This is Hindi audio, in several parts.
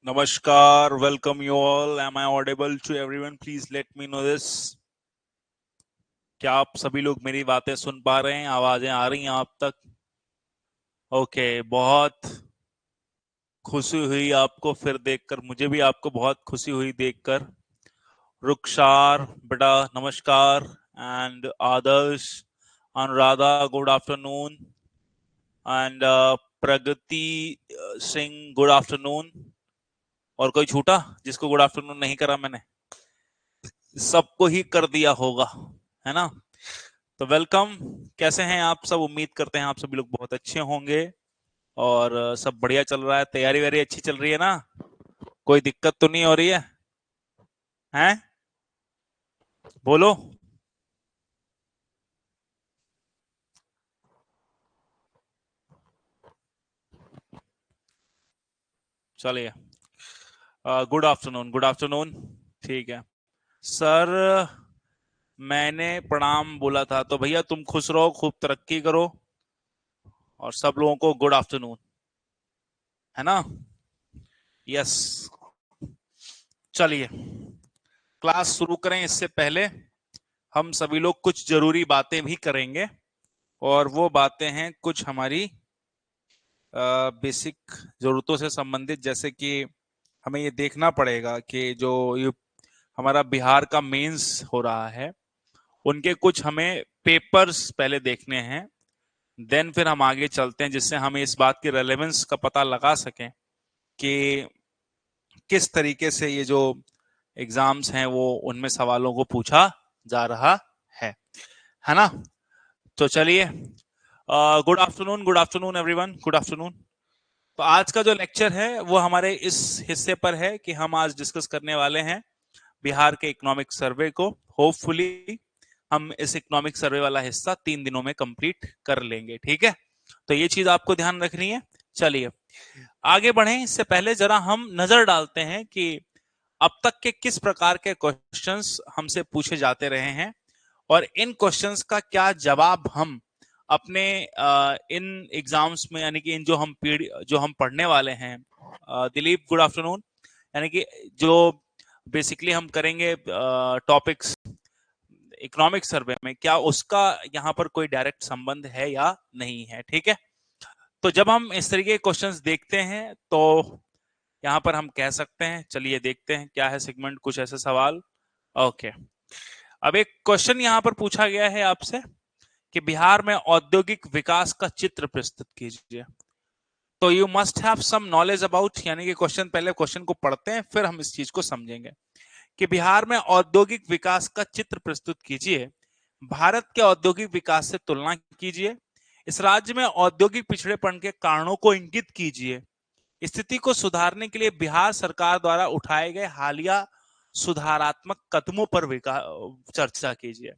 Namaskar, welcome you all. Am I audible to everyone? Please let me know this. क्या आप सभी लोग मेरी बातें सुन पा रहे हैं? आवाजें आ रही हैं आप तक? ओके, बहुत खुशी हुई आपको फिर देखकर, मुझे भी आपको बहुत खुशी हुई देखकर। रुखसार बेटा नमस्कार, and Adarsh, Anuradha good afternoon, and Pragati Singh good afternoon. और कोई छूटा जिसको गुड आफ्टरनून नहीं करा मैंने? सबको ही कर दिया होगा, है ना? तो वेलकम। कैसे हैं आप सब? उम्मीद करते हैं आप सभी लोग बहुत अच्छे होंगे और सब बढ़िया चल रहा है। तैयारी वैयारी अच्छी चल रही है ना? कोई दिक्कत तो नहीं हो रही है? हैं? बोलो। चलिए, गुड आफ्टरनून, गुड आफ्टरनून। ठीक है सर, मैंने प्रणाम बोला था तो भैया तुम खुश रहो, खूब तरक्की करो, और सब लोगों को गुड आफ्टरनून, है ना? यस। चलिए, क्लास शुरू करें इससे पहले हम सभी लोग कुछ जरूरी बातें भी करेंगे, और वो बातें हैं कुछ हमारी बेसिक जरूरतों से संबंधित। जैसे कि हमें ये देखना पड़ेगा कि जो ये हमारा बिहार का मेंस हो रहा है, उनके कुछ हमें पेपर्स पहले देखने हैं, देन फिर हम आगे चलते हैं, जिससे हम इस बात की रेलेवेंस का पता लगा सकें कि किस तरीके से ये जो एग्जाम्स हैं वो उनमें सवालों को पूछा जा रहा है ना? तो चलिए, good afternoon, good afternoon everyone, good afternoon. तो आज का जो लेक्चर है वो हमारे इस हिस्से पर है कि हम आज डिस्कस करने वाले हैं बिहार के इकोनॉमिक सर्वे को। होपफुली हम इस इकोनॉमिक सर्वे वाला हिस्सा 3 दिनों में कंप्लीट कर लेंगे, ठीक है? तो ये चीज आपको ध्यान रखनी है। चलिए आगे बढ़े, इससे पहले जरा हम नजर डालते हैं कि अब तक के किस प्रकार के क्वेश्चंस हमसे पूछे जाते रहे हैं, और इन क्वेश्चंस का क्या जवाब हम अपने इन एग्जाम्स में, यानी कि इन जो हम पढ़ने वाले हैं। Dilip good afternoon. यानी कि जो बेसिकली हम करेंगे टॉपिक्स इकोनॉमिक सर्वे में, क्या उसका यहाँ पर कोई डायरेक्ट संबंध है या नहीं है, ठीक है? तो जब हम इस तरीके के क्वेश्चंस देखते हैं तो यहाँ पर हम कह सकते हैं, चलिए देखते हैं क्या है सेगमेंट, कुछ ऐसे सवाल। ओके, अब एक क्वेश्चन यहाँ पर पूछा गया है आपसे कि बिहार में औद्योगिक विकास का चित्र प्रस्तुत कीजिए। तो you must have some knowledge about, यानी कि क्वेश्चन, पहले क्वेश्चन को पढ़ते हैं फिर हम इस चीज को समझेंगे कि बिहार में औद्योगिक विकास का चित्र प्रस्तुत कीजिए। भारत के औद्योगिक विकास से तुलना कीजिए। इस राज्य में औद्योगिक पिछड़ेपन के कारणों को इंगित कीजिए। स्थिति को सुधारने के लिए बिहार सरकार द्वारा उठाए गए हालिया सुधारात्मक कदमों पर चर्चा कीजिए।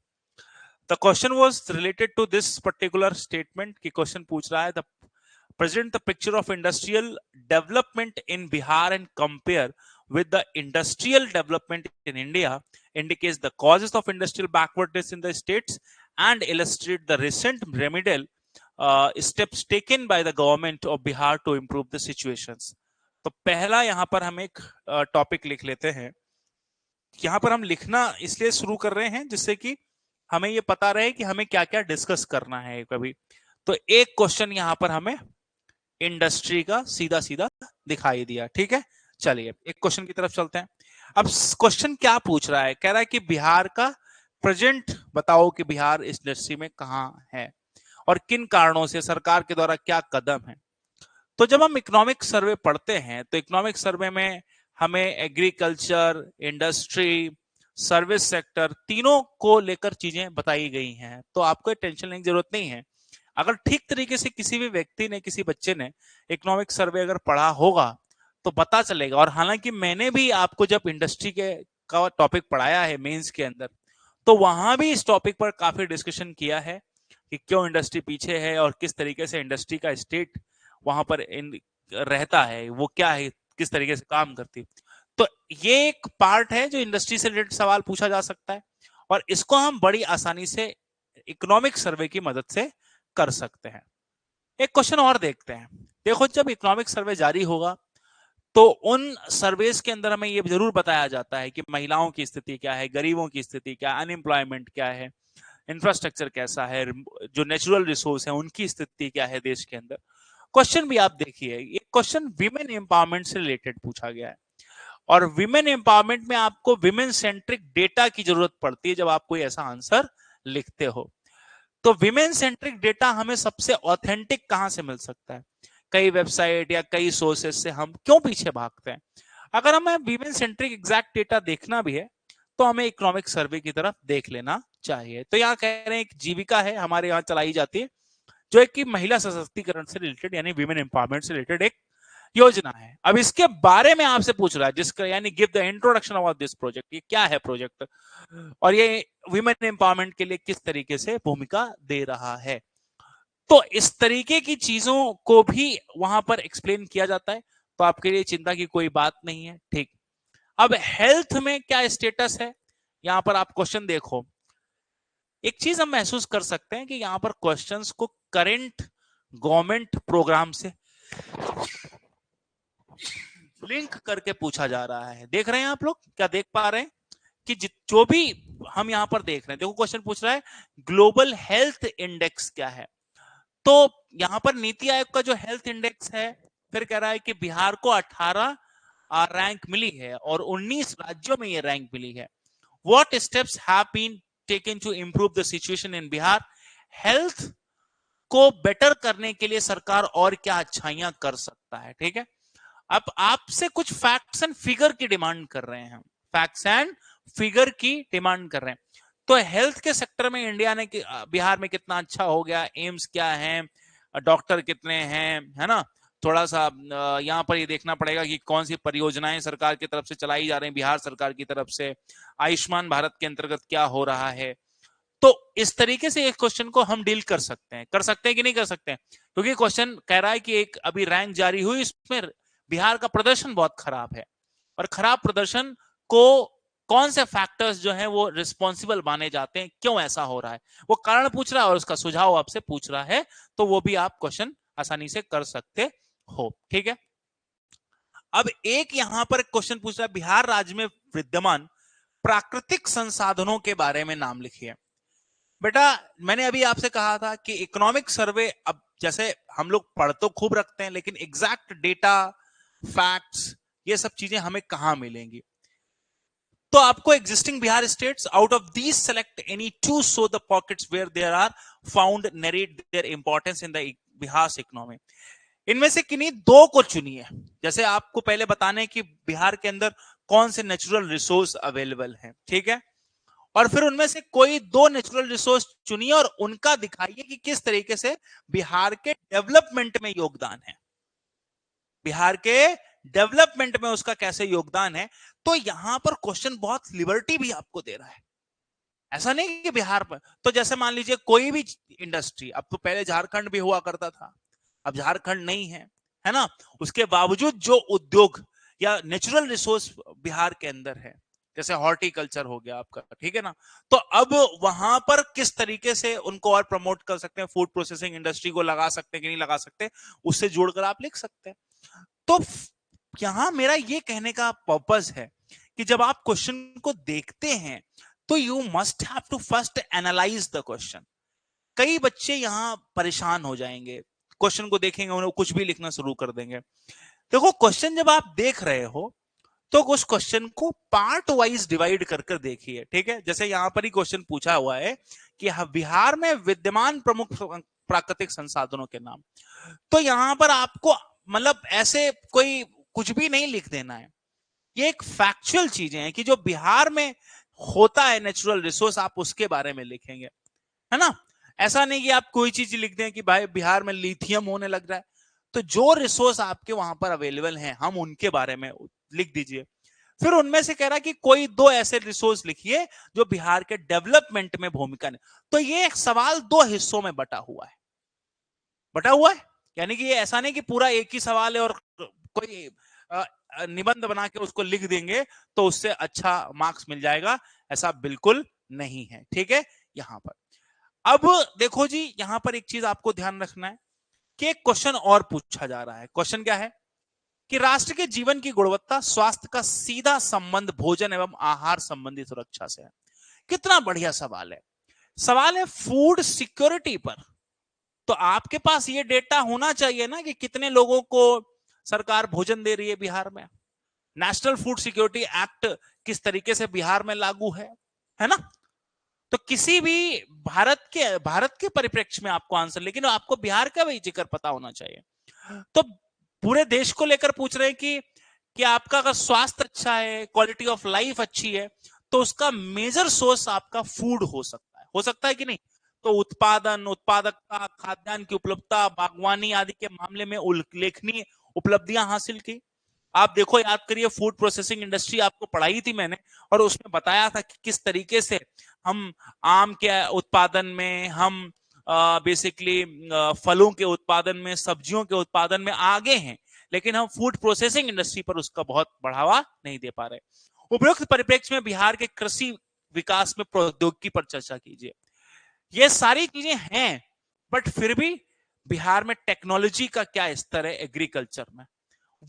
The question was related to this particular statement कि क्वेश्चन पूछ रहा है, the present the picture of industrial development in Bihar and compare with the industrial development in India, indicates the causes of industrial backwardness in the states and illustrate the recent remedial steps taken by the government of Bihar to improve the situations. तो पहला यहाँ पर हम एक टॉपिक लिख लेते हैं। यहाँ पर हम लिखना इसलिए शुरू कर रहे हैं जिससे कि हमें ये पता रहे कि हमें क्या क्या डिस्कस करना है कभी। तो एक क्वेश्चन यहाँ पर हमें इंडस्ट्री का सीधा सीधा दिखाई दिया, ठीक है? चलिए एक क्वेश्चन की तरफ चलते हैं। अब क्वेश्चन क्या पूछ रहा है? कह रहा है कि बिहार का प्रेजेंट बताओ कि बिहार इस इंडस्ट्री में कहाँ है और किन कारणों से, सरकार के द्वारा क्या कदम है। तो जब हम इकोनॉमिक सर्वे पढ़ते हैं तो इकोनॉमिक सर्वे में हमें एग्रीकल्चर, इंडस्ट्री, सर्विस सेक्टर, तीनों को लेकर चीजें बताई गई हैं। तो आपको टेंशन लेने की जरूरत नहीं है। अगर ठीक तरीके से किसी भी व्यक्ति ने, किसी बच्चे ने इकोनॉमिक सर्वे अगर पढ़ा होगा तो पता चलेगा। और हालांकि मैंने भी आपको जब इंडस्ट्री के का टॉपिक पढ़ाया है मेंस के अंदर, तो वहां भी इस टॉपिक पर काफी डिस्कशन किया है कि क्यों इंडस्ट्री पीछे है और किस तरीके से इंडस्ट्री का स्टेट वहां पर रहता है, वो क्या है, किस तरीके से काम करती है। तो ये एक पार्ट है जो इंडस्ट्री से रिलेटेड सवाल पूछा जा सकता है, और इसको हम बड़ी आसानी से इकोनॉमिक सर्वे की मदद से कर सकते हैं। एक क्वेश्चन और देखते हैं। देखो, जब इकोनॉमिक सर्वे जारी होगा तो उन सर्वेस के अंदर हमें ये जरूर बताया जाता है कि महिलाओं की स्थिति क्या है, गरीबों की स्थिति क्या है, अनएम्प्लॉयमेंट क्या है, इंफ्रास्ट्रक्चर कैसा है, जो नेचुरल रिसोर्स है उनकी स्थिति क्या है देश के अंदर। क्वेश्चन भी आप देखिए, ये क्वेश्चन विमेन एम्पावरमेंट से रिलेटेड पूछा गया है, और विमेन एम्पावरमेंट में आपको विमेन सेंट्रिक डेटा की जरूरत पड़ती है जब आप कोई ऐसा आंसर लिखते हो। तो विमेन सेंट्रिक डेटा हमें सबसे ऑथेंटिक कहां से मिल सकता है? कई वेबसाइट या कई सोर्सेज से हम क्यों पीछे भागते हैं? अगर हमें विमेन सेंट्रिक एग्जैक्ट डेटा देखना भी है तो हमें इकोनॉमिक सर्वे की तरफ देख लेना चाहिए। तो यहाँ कह रहे हैं एक जीविका है हमारे यहाँ चलाई जाती है, जो एक कि महिला सशक्तिकरण से रिलेटेड यानी विमेन एम्पावरमेंट से रिलेटेड एक योजना है। अब इसके बारे में आपसे पूछ रहा है, जिसका यानी give the introduction about this project, ये क्या है प्रोजेक्ट और ये विमेन एम्पावरमेंट के लिए किस तरीके से भूमिका दे रहा है। तो इस तरीके की चीजों को भी वहां पर एक्सप्लेन किया जाता है, तो आपके लिए चिंता की कोई बात नहीं है। ठीक, अब हेल्थ में क्या स्टेटस है, यहां पर आप क्वेश्चन देखो। एक चीज हम महसूस कर सकते हैं कि यहां पर क्वेश्चंस को करंट गवर्नमेंट प्रोग्राम से लिंक करके पूछा जा रहा है। देख रहे हैं आप लोग, क्या देख पा रहे हैं कि जो भी हम यहां पर देख रहे हैं, देखो क्वेश्चन पूछ रहा है ग्लोबल हेल्थ इंडेक्स क्या है। तो यहां पर नीति आयोग का जो हेल्थ इंडेक्स है, फिर कह रहा है कि बिहार को 18 रैंक मिली है और 19 राज्यों में ये रैंक मिली है। What steps have been taken to improve the situation in Bihar? Health को बेटर करने के लिए सरकार और क्या अच्छाइयां कर सकता है। ठीक है, अब आपसे कुछ फैक्ट्स एंड फिगर की डिमांड कर रहे हैं हम, फैक्ट्स एंड फिगर की डिमांड कर रहे हैं। तो हेल्थ के सेक्टर में इंडिया ने बिहार में कितना अच्छा हो गया, एम्स क्या है, डॉक्टर कितने हैं, है ना। थोड़ा सा यहाँ पर ये देखना पड़ेगा कि कौन सी परियोजनाएं सरकार की तरफ से चलाई जा रही हैं, बिहार सरकार की तरफ से आयुष्मान भारत के अंतर्गत क्या हो रहा है। तो इस तरीके से एक क्वेश्चन को हम डील कर सकते हैं कि नहीं कर सकते हैं, क्योंकि क्वेश्चन कह रहा है कि एक अभी रैंक जारी हुई, इसमें बिहार का प्रदर्शन बहुत खराब है, और खराब प्रदर्शन को कौन से फैक्टर्स जो हैं वो रिस्पॉन्सिबल माने जाते हैं, क्यों ऐसा हो रहा है, वो कारण पूछ रहा है और उसका सुझाव आपसे पूछ रहा है। तो वो भी आप क्वेश्चन आसानी से कर सकते हो। ठीक है, अब एक यहां पर क्वेश्चन पूछ रहा है बिहार राज्य में विद्यमान प्राकृतिक संसाधनों के बारे में नाम लिखिए। बेटा, मैंने अभी आपसे कहा था कि इकोनॉमिक सर्वे, अब जैसे हम लोग पढ़ तो खूब रखते हैं लेकिन एग्जैक्ट डेटा, फैक्ट्स, ये सब चीजें हमें कहां मिलेंगी? तो आपको existing Bihar states, out of these select any two so the pockets where there are found, narrate their importance in the Bihar economy. इनमें से किन्हीं दो को चुनिए। जैसे आपको पहले बताने कि बिहार के अंदर कौन से नेचुरल रिसोर्स अवेलेबल हैं, ठीक है, और फिर उनमें से कोई दो नेचुरल रिसोर्स चुनिए और उनका दिखाइए कि किस तरीके से बिहार के डेवलपमेंट में योगदान है, बिहार के डेवलपमेंट में उसका कैसे योगदान है। तो यहां पर क्वेश्चन बहुत लिबर्टी भी आपको दे रहा है, ऐसा नहीं कि बिहार पर। तो जैसे मान लीजिए कोई भी इंडस्ट्री, अब तो पहले झारखंड भी हुआ करता था, अब झारखंड नहीं है ना, उसके बावजूद जो उद्योग या नेचुरल रिसोर्स बिहार के अंदर है, जैसे हॉर्टिकल्चर हो गया आपका, ठीक है ना, तो अब वहां पर किस तरीके से उनको और प्रमोट कर सकते हैं, फूड प्रोसेसिंग इंडस्ट्री को लगा सकते हैं कि नहीं लगा सकते, उससे जोड़कर आप लिख सकते हैं। तो यहां मेरा ये कहने का पर्पस है कि जब आप क्वेश्चन को देखते हैं तो you must have to first analyse the question. कई बच्चे यहां परेशान हो जाएंगे, क्वेश्चन को देखेंगे, उन्हें कुछ भी लिखना शुरू कर देंगे। देखो, क्वेश्चन जब आप देख रहे हो तो उस क्वेश्चन को पार्ट वाइज डिवाइड कर कर देखिए। ठीक है, जैसे यहां पर ही क्वेश्चन पूछा हुआ है कि बिहार में विद्यमान प्रमुख प्राकृतिक संसाधनों के नाम। तो यहां पर आपको मतलब ऐसे कोई कुछ भी नहीं लिख देना है, ये एक फैक्चुअल चीजें हैं कि जो बिहार में होता है नेचुरल रिसोर्स, आप उसके बारे में लिखेंगे, है ना। ऐसा नहीं कि आप कोई चीज लिख दें कि भाई बिहार में लिथियम होने लग रहा है, तो जो रिसोर्स आपके वहां पर अवेलेबल हैं हम उनके बारे में लिख दीजिए। फिर उनमें से कह रहा है कि कोई दो ऐसे रिसोर्स लिखिए जो बिहार के डेवलपमेंट में भूमिका नहीं। तो ये एक सवाल दो हिस्सों में बटा हुआ है, यानी कि ये ऐसा नहीं कि पूरा एक ही सवाल है और कोई निबंध बना के उसको लिख देंगे तो उससे अच्छा मार्क्स मिल जाएगा, ऐसा बिल्कुल नहीं है। ठीक है, यहां पर अब देखो जी, यहां पर एक चीज आपको ध्यान रखना है कि एक क्वेश्चन और पूछा जा रहा है। क्वेश्चन क्या है कि राष्ट्र के जीवन की गुणवत्ता स्वास्थ्य का सीधा संबंध भोजन एवं आहार संबंधी सुरक्षा से है। कितना बढ़िया सवाल है। सवाल है फूड सिक्योरिटी पर। तो आपके पास ये डेटा होना चाहिए ना कि कितने लोगों को सरकार भोजन दे रही है बिहार में। नेशनल फूड सिक्योरिटी एक्ट किस तरीके से बिहार में लागू है ना। तो किसी भी भारत के परिप्रेक्ष्य में आपको आंसर, लेकिन आपको बिहार का भी जिक्र पता होना चाहिए। तो पूरे देश को लेकर पूछ रहे हैं कि आपका अगर स्वास्थ्य अच्छा है, क्वालिटी ऑफ लाइफ अच्छी है, तो उसका मेजर सोर्स आपका फूड हो सकता है कि नहीं। तो उत्पादकता, खाद्यान्न की उपलब्धता, बागवानी आदि के मामले में उल्लेखनीय उपलब्धियां हासिल की। आप देखो, याद करिए, फूड प्रोसेसिंग इंडस्ट्री आपको पढ़ाई थी मैंने, और उसमें बताया था कि किस तरीके से हम आम के उत्पादन में, हम बेसिकली फलों के उत्पादन में, सब्जियों के उत्पादन में आगे हैं, लेकिन हम फूड प्रोसेसिंग इंडस्ट्री पर उसका बहुत बढ़ावा नहीं दे पा रहे। उपयुक्त परिप्रेक्ष्य में बिहार के कृषि विकास में प्रौद्योगिकी पर चर्चा कीजिए। ये सारी चीजें हैं, बट फिर भी बिहार में टेक्नोलॉजी का क्या स्तर है एग्रीकल्चर में,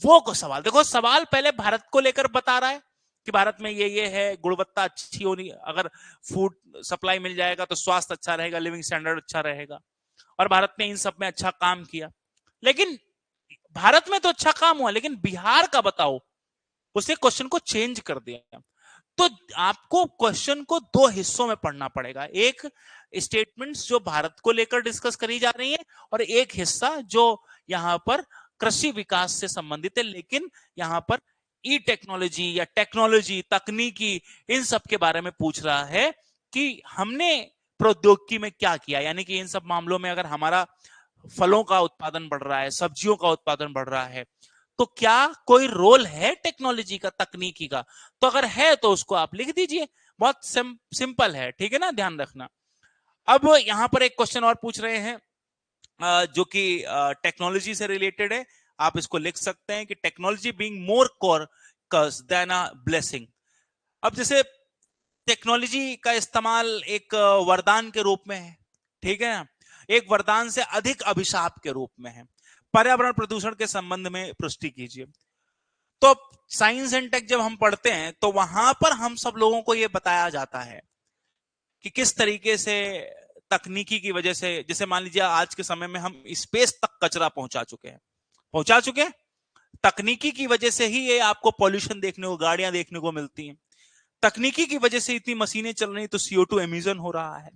वो को सवाल देखो। सवाल पहले भारत को लेकर बता रहा है कि भारत में ये है, गुणवत्ता अच्छी होनी, अगर फूड सप्लाई मिल जाएगा तो स्वास्थ्य अच्छा रहेगा, लिविंग स्टैंडर्ड अच्छा रहेगा, और भारत ने इन सब में अच्छा काम किया। लेकिन भारत में तो अच्छा काम हुआ, लेकिन बिहार का बताओ। उसे क्वेश्चन को चेंज कर दिया। तो आपको क्वेश्चन को दो हिस्सों में पढ़ना पड़ेगा। एक स्टेटमेंट्स जो भारत को लेकर डिस्कस करी जा रही है, और एक हिस्सा जो यहां पर कृषि विकास से संबंधित है, लेकिन यहां पर ई टेक्नोलॉजी या टेक्नोलॉजी, तकनीकी, इन सब के बारे में पूछ रहा है कि हमने प्रौद्योगिकी में क्या किया। यानी कि इन सब मामलों में अगर हमारा फलों का उत्पादन बढ़ रहा है, सब्जियों का उत्पादन बढ़ रहा है, तो क्या कोई रोल है टेक्नोलॉजी का, तकनीकी का। तो अगर है तो उसको आप लिख दीजिए, बहुत सिंपल है, ठीक है ना, ध्यान रखना। अब यहां पर एक क्वेश्चन और पूछ रहे हैं जो कि टेक्नोलॉजी से रिलेटेड है। आप इसको लिख सकते हैं कि technology being more curse than a blessing. अब जैसे टेक्नोलॉजी का इस्तेमाल एक वरदान के रूप में है, ठीक है ना, एक वरदान से अधिक अभिशाप के रूप में है। पर्यावरण प्रदूषण के संबंध में पुष्टि कीजिए। तो साइंस एंड टेक जब हम पढ़ते हैं तो वहां पर हम सब लोगों को यह बताया जाता है कि किस तरीके से तकनीकी की वजह से, जैसे मान लीजिए आज के समय में हम स्पेस तक कचरा पहुंचा चुके हैं। तकनीकी की वजह से ही ये आपको पॉल्यूशन देखने को, गाड़ियां देखने को मिलती हैं। तकनीकी की वजह से इतनी मशीनें चल रही, तो CO2 एमिशन हो रहा है।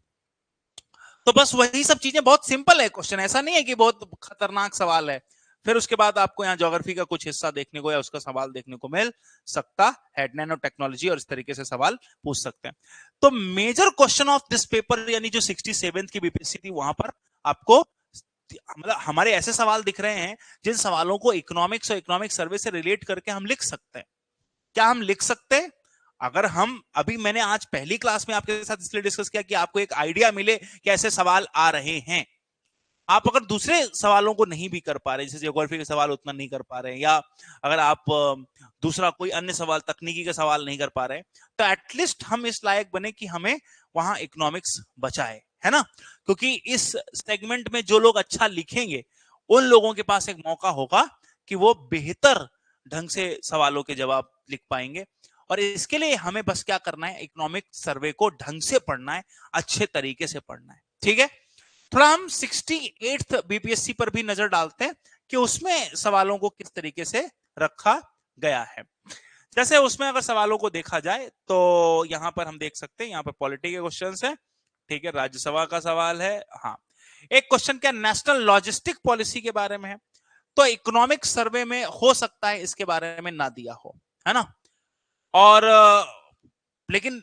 तो बस वही सब चीजें, बहुत सिंपल है क्वेश्चन, ऐसा नहीं है कि बहुत खतरनाक सवाल है। फिर उसके बाद आपको यहाँ ज्योग्राफी का कुछ हिस्सा देखने को या उसका सवाल देखने को मिल सकता है, नैनो टेक्नोलॉजी, और इस तरीके से सवाल पूछ सकते हैं। तो major question of this paper, यानी जो 67th की बीपीएससी थी, वहां पर आपको मतलब हमारे ऐसे सवाल दिख रहे हैं जिन सवालों को इकोनॉमिक्स और इकोनॉमिक सर्वे से रिलेट करके हम लिख सकते हैं। क्या हम लिख सकते हैं? अगर हम अभी, मैंने आज पहली क्लास में आपके साथ इसलिए डिस्कस किया कि आपको एक आइडिया मिले कि ऐसे सवाल आ रहे हैं। आप अगर दूसरे सवालों को नहीं भी कर पा रहे, जैसे ज्योग्राफी के सवाल उतना नहीं कर पा रहे हैं, या अगर आप दूसरा कोई अन्य सवाल, तकनीकी का सवाल नहीं कर पा रहे, तो एटलीस्ट हम इस लायक बने कि हमें वहां इकोनॉमिक्स बचाए, है ना। क्योंकि इस सेगमेंट में जो लोग अच्छा लिखेंगे, उन लोगों के पास एक मौका होगा कि वो बेहतर ढंग से सवालों के जवाब लिख पाएंगे। और इसके लिए हमें बस क्या करना है, इकोनॉमिक सर्वे को ढंग से पढ़ना है, अच्छे तरीके से पढ़ना है, ठीक है। थोड़ा हम 68th बीपीएससी पर भी नजर डालते हैं कि उसमें सवालों को किस तरीके से रखा गया है। जैसे उसमें अगर सवालों को देखा जाए तो यहां पर हम देख सकते हैं, यहां पर पॉलिटी के क्वेश्चंस है, ठीक है, राज्यसभा का सवाल है। हाँ, एक क्वेश्चन क्या नेशनल लॉजिस्टिक पॉलिसी के बारे में है, तो इकोनॉमिक सर्वे में हो सकता है इसके बारे में ना दिया हो, है ना। और लेकिन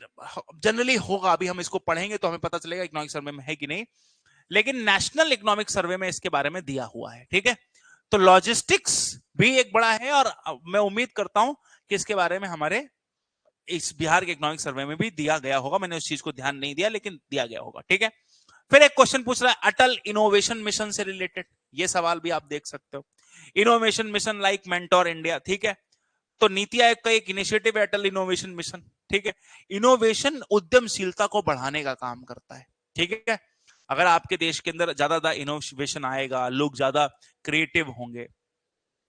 जनरली होगा, अभी हम इसको पढ़ेंगे तो हमें पता चलेगा इकोनॉमिक सर्वे में है कि नहीं। लेकिन नेशनल इकोनॉमिक सर्वे में इसके बारे में दिया हुआ है, ठीक है। तो लॉजिस्टिक्स भी एक बड़ा है, और मैं उम्मीद करता हूं कि इसके बारे में हमारे इस बिहार के इकोनॉमिक सर्वे में भी दिया गया होगा। मैंने उस चीज को ध्यान नहीं दिया, लेकिन दिया गया होगा, ठीक है। फिर एक क्वेश्चन पूछ रहा है अटल इनोवेशन मिशन से रिलेटेड, ये सवाल भी आप देख सकते हो। Innovation mission like mentor India, ठीक है। तो नीति आयोग का एक इनिशिएटिव है अटल इनोवेशन मिशन, ठीक है। इनोवेशन उद्यमशीलता को बढ़ाने का काम करता है, ठीक है। अगर आपके देश के अंदर ज्यादा इनोवेशन आएगा, लोग ज्यादा क्रिएटिव होंगे,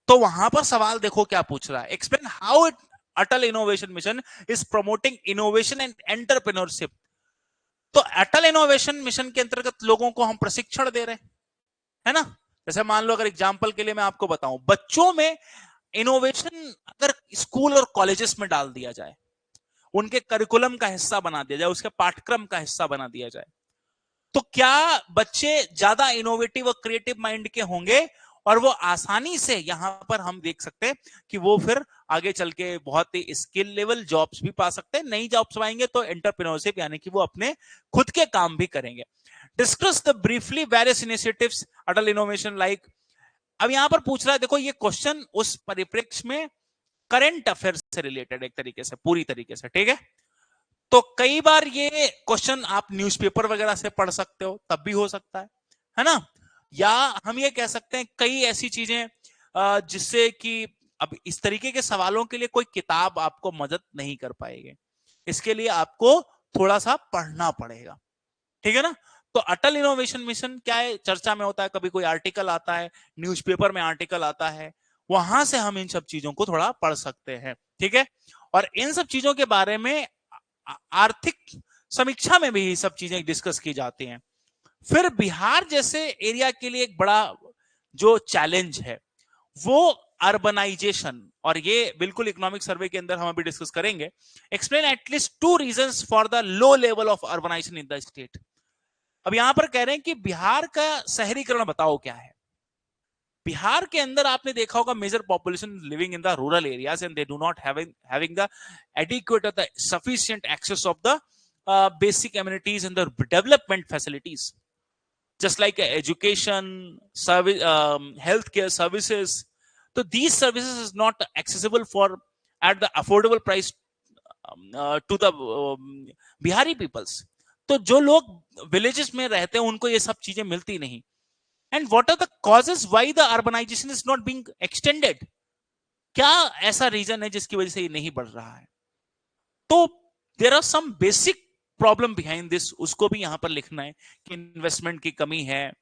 तो वहां पर सवाल देखो क्या पूछ रहा है, explain how it Atal innovation mission is promoting innovation and entrepreneurship. तो अटल इनोवेशन मिशन के अंतर्गत लोगों को हम प्रशिक्षण दे रहे हैं, है ना। जैसे मान लो, अगर एग्जांपल के लिए मैं आपको बताऊं, बच्चों में इनोवेशन अगर स्कूल और कॉलेजेस में डाल दिया जाए, उनके करिकुलम का हिस्सा बना दिया जाए, उसके पाठ्यक्रम का हिस्सा बना दिया जाए, तो क्या बच्चे ज्यादा इनोवेटिव और क्रिएटिव माइंड के होंगे, और वो आसानी से यहां पर हम देख सकते हैं कि वो फिर आगे चल के बहुत ही स्किल लेवल जॉब्स भी पा सकते हैं। नई जॉब्स पाएंगे तो एंटरप्रेन्योरशिप, यानी कि वो अपने खुद के काम भी करेंगे। Discuss the briefly various initiatives Atal innovation like. अब यहां पर पूछ रहा है, देखो ये क्वेश्चन उस परिप्रेक्ष्य में करंट अफेयर्स से रिलेटेड एक तरीके से, पूरी तरीके से, ठीक है। तो कई बार ये क्वेश्चन आप न्यूज़पेपर वगैरह से पढ़ सकते हो, तब भी हो सकता है ना। या हम ये कह सकते हैं कई ऐसी चीजें जिससे कि अब इस तरीके के सवालों के लिए कोई किताब आपको मदद नहीं कर पाएगी, इसके लिए आपको थोड़ा सा पढ़ना पड़ेगा, ठीक है ना। तो अटल इनोवेशन मिशन क्या है, चर्चा में होता है, कभी कोई आर्टिकल आता है, न्यूज़पेपर में आर्टिकल आता है, वहां से हम इन सब चीजों को थोड़ा पढ़ सकते हैं, ठीक है। और इन सब चीजों के बारे में आर्थिक समीक्षा में भी ये सब चीजें डिस्कस की जाती हैं। फिर बिहार जैसे एरिया के लिए एक बड़ा जो चैलेंज है वो अर्बनाइजेशन, और ये बिल्कुल इकोनॉमिक सर्वे के अंदर हम अभी डिस्कस करेंगे। Explain at least 2 reasons for the low level of urbanisation in the state. अब यहां पर कह रहे हैं कि बिहार का शहरीकरण बताओ क्या है। बिहार के अंदर आपने देखा होगा major population living in the rural areas and they do not having the adequate और the sufficient access of the basic amenities and the development facilities, just like education, service, healthcare services. So these services is not accessible for at the affordable price to the Bihari peoples. तो जो लोग विलेजेस में रहते हैं उनको ये सब चीजें मिलती नहीं। And what are the causes why the urbanisation is not being extended. क्या ऐसा रीजन है जिसकी वजह से ये नहीं बढ़ रहा है। तो there are some basic problem behind this, उसको भी यहां पर लिखना है कि इन्वेस्टमेंट की कमी है।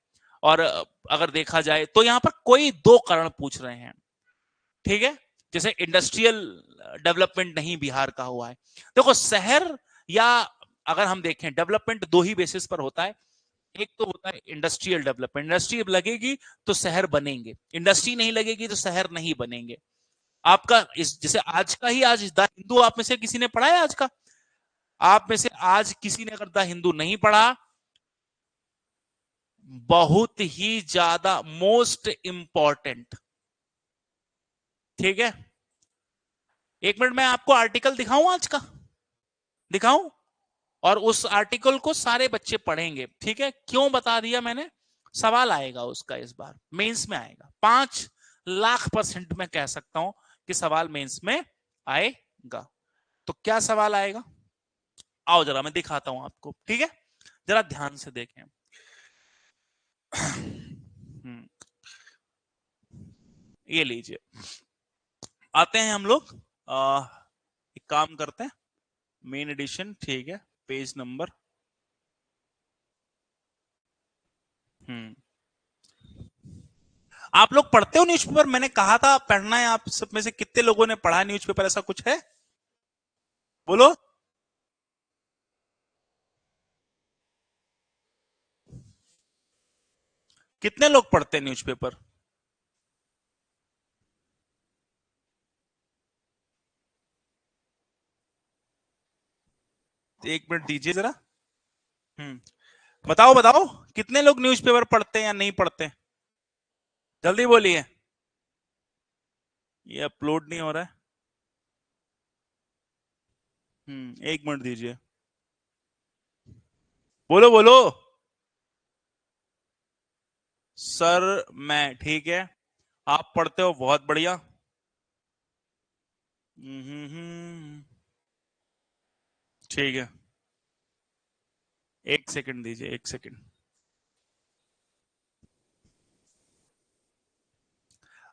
और अगर देखा जाए तो यहां पर कोई 2 कारण पूछ रहे हैं, ठीक है। जैसे इंडस्ट्रियल डेवलपमेंट नहीं बिहार का हुआ है। देखो शहर, या अगर हम देखें डेवलपमेंट 2 ही बेसिस पर होता है। एक तो होता है इंडस्ट्रियल डेवलपमेंट, इंडस्ट्री लगेगी तो शहर बनेंगे, इंडस्ट्री नहीं लगेगी तो शहर नहीं बनेंगे। आपका इस जैसे आज का ही, आज द हिंदू आप में से किसी ने पढ़ा है आज का? आप में से आज किसी ने अगर द हिंदू नहीं पढ़ा, बहुत ही ज्यादा मोस्ट इंपॉर्टेंट, ठीक है। 1 मिनट में आपको आर्टिकल दिखाऊं आज का, दिखाऊं, और उस आर्टिकल को सारे बच्चे पढ़ेंगे, ठीक है। क्यों बता दिया मैंने, सवाल आएगा उसका, इस बार मेंस में आएगा, 5 लाख% मैं कह सकता हूं कि सवाल मेंस में आएगा। तो क्या सवाल आएगा, आओ जरा मैं दिखाता हूं आपको, ठीक है। जरा ध्यान से देखें। ये लीजिए, आते हैं हम लोग, एक काम करते हैं, मेन एडिशन, ठीक है, पेज नंबर, आप लोग पढ़ते हो न्यूज़पेपर? मैंने कहा था पढ़ना है, आप सब में से कितने लोगों ने पढ़ा न्यूज़पेपर, ऐसा कुछ है? बोलो। कितने लोग पढ़ते हैं न्यूज़पेपर? 1 मिनट दीजिए जरा। बताओ बताओ, कितने लोग न्यूज़पेपर पढ़ते हैं या नहीं पढ़ते? जल्दी बोलिए। ये अपलोड नहीं हो रहा है। 1 मिनट दीजिए, बोलो बोलो। सर मैं, ठीक है, आप पढ़ते हो, बहुत बढ़िया। ठीक है, 1 सेकंड दीजिए, 1 सेकंड।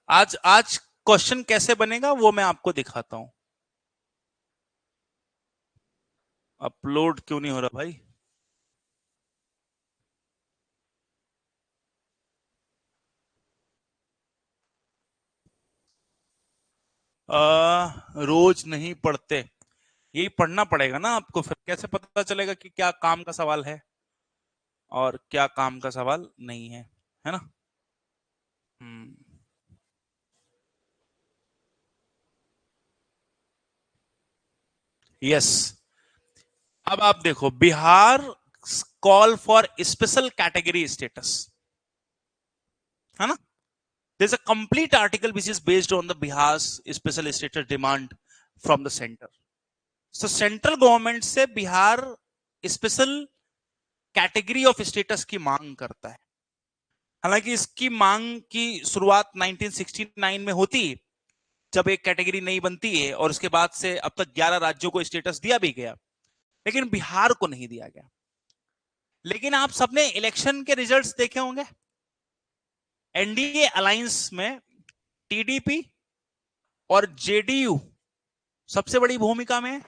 आज आज क्वेश्चन कैसे बनेगा वो मैं आपको दिखाता हूं। अपलोड क्यों नहीं हो रहा भाई? रोज नहीं पढ़ते, यही पढ़ना पड़ेगा ना आपको, फिर कैसे पता चलेगा कि क्या काम का सवाल है और क्या काम का सवाल नहीं है ना। हम्म। यस। अब आप देखो, Bihar call for special category status, है ना। there's a complete article which is based on the Bihar's special status demand from the center. So central government से Bihar special category of status की मांग करता है। हालांकि इसकी मांग की शुरुआत 1969 में होती, जब एक कैटेगरी नहीं बनती है, और उसके बाद से अब तक 11 राज्यों को स्टेटस दिया भी गया, लेकिन बिहार को नहीं दिया गया। लेकिन आप सबने इलेक्शन के रिजल्ट्स देखे होंगे, एनडीए अलायंस में टीडीपी और जेडीयू सबसे बड़ी भूमिका में।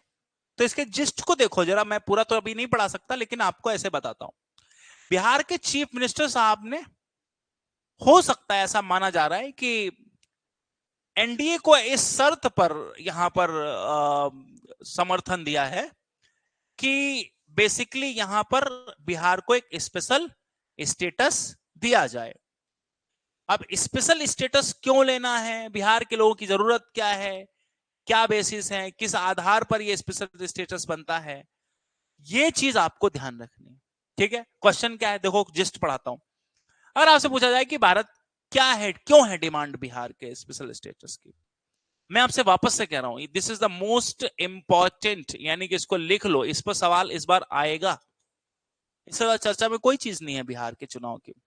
तो इसके जिस्ट को देखो जरा, मैं पूरा तो अभी नहीं पढ़ा सकता, लेकिन आपको ऐसे बताता हूं। बिहार के चीफ मिनिस्टर साहब ने, हो सकता है ऐसा माना जा रहा है कि एनडीए को इस शर्त पर यहां पर समर्थन दिया है कि बेसिकली यहां पर बिहार को एक स्पेशल स्टेटस दिया जाए। अब स्पेशल स्टेटस क्यों लेना है, बिहार के लोगों की जरूरत क्या है, क्या बेसिस है, किस आधार पर यह स्पेशल स्टेटस बनता है, ये चीज आपको ध्यान रखनी है। ठीक है, क्वेश्चन क्या है देखो, जिस्ट पढ़ाता हूं। अगर आपसे पूछा जाए कि भारत क्या है, क्यों है डिमांड बिहार के स्पेशल स्टेटस की, मैं आपसे वापस से कह रहा हूं, this is the most important, यानी कि इसको लिख लो, इस पर सवाल इस बार आएगा। इससे ज्यादा चर्चा में कोई चीज नहीं है बिहार के चुनाव की।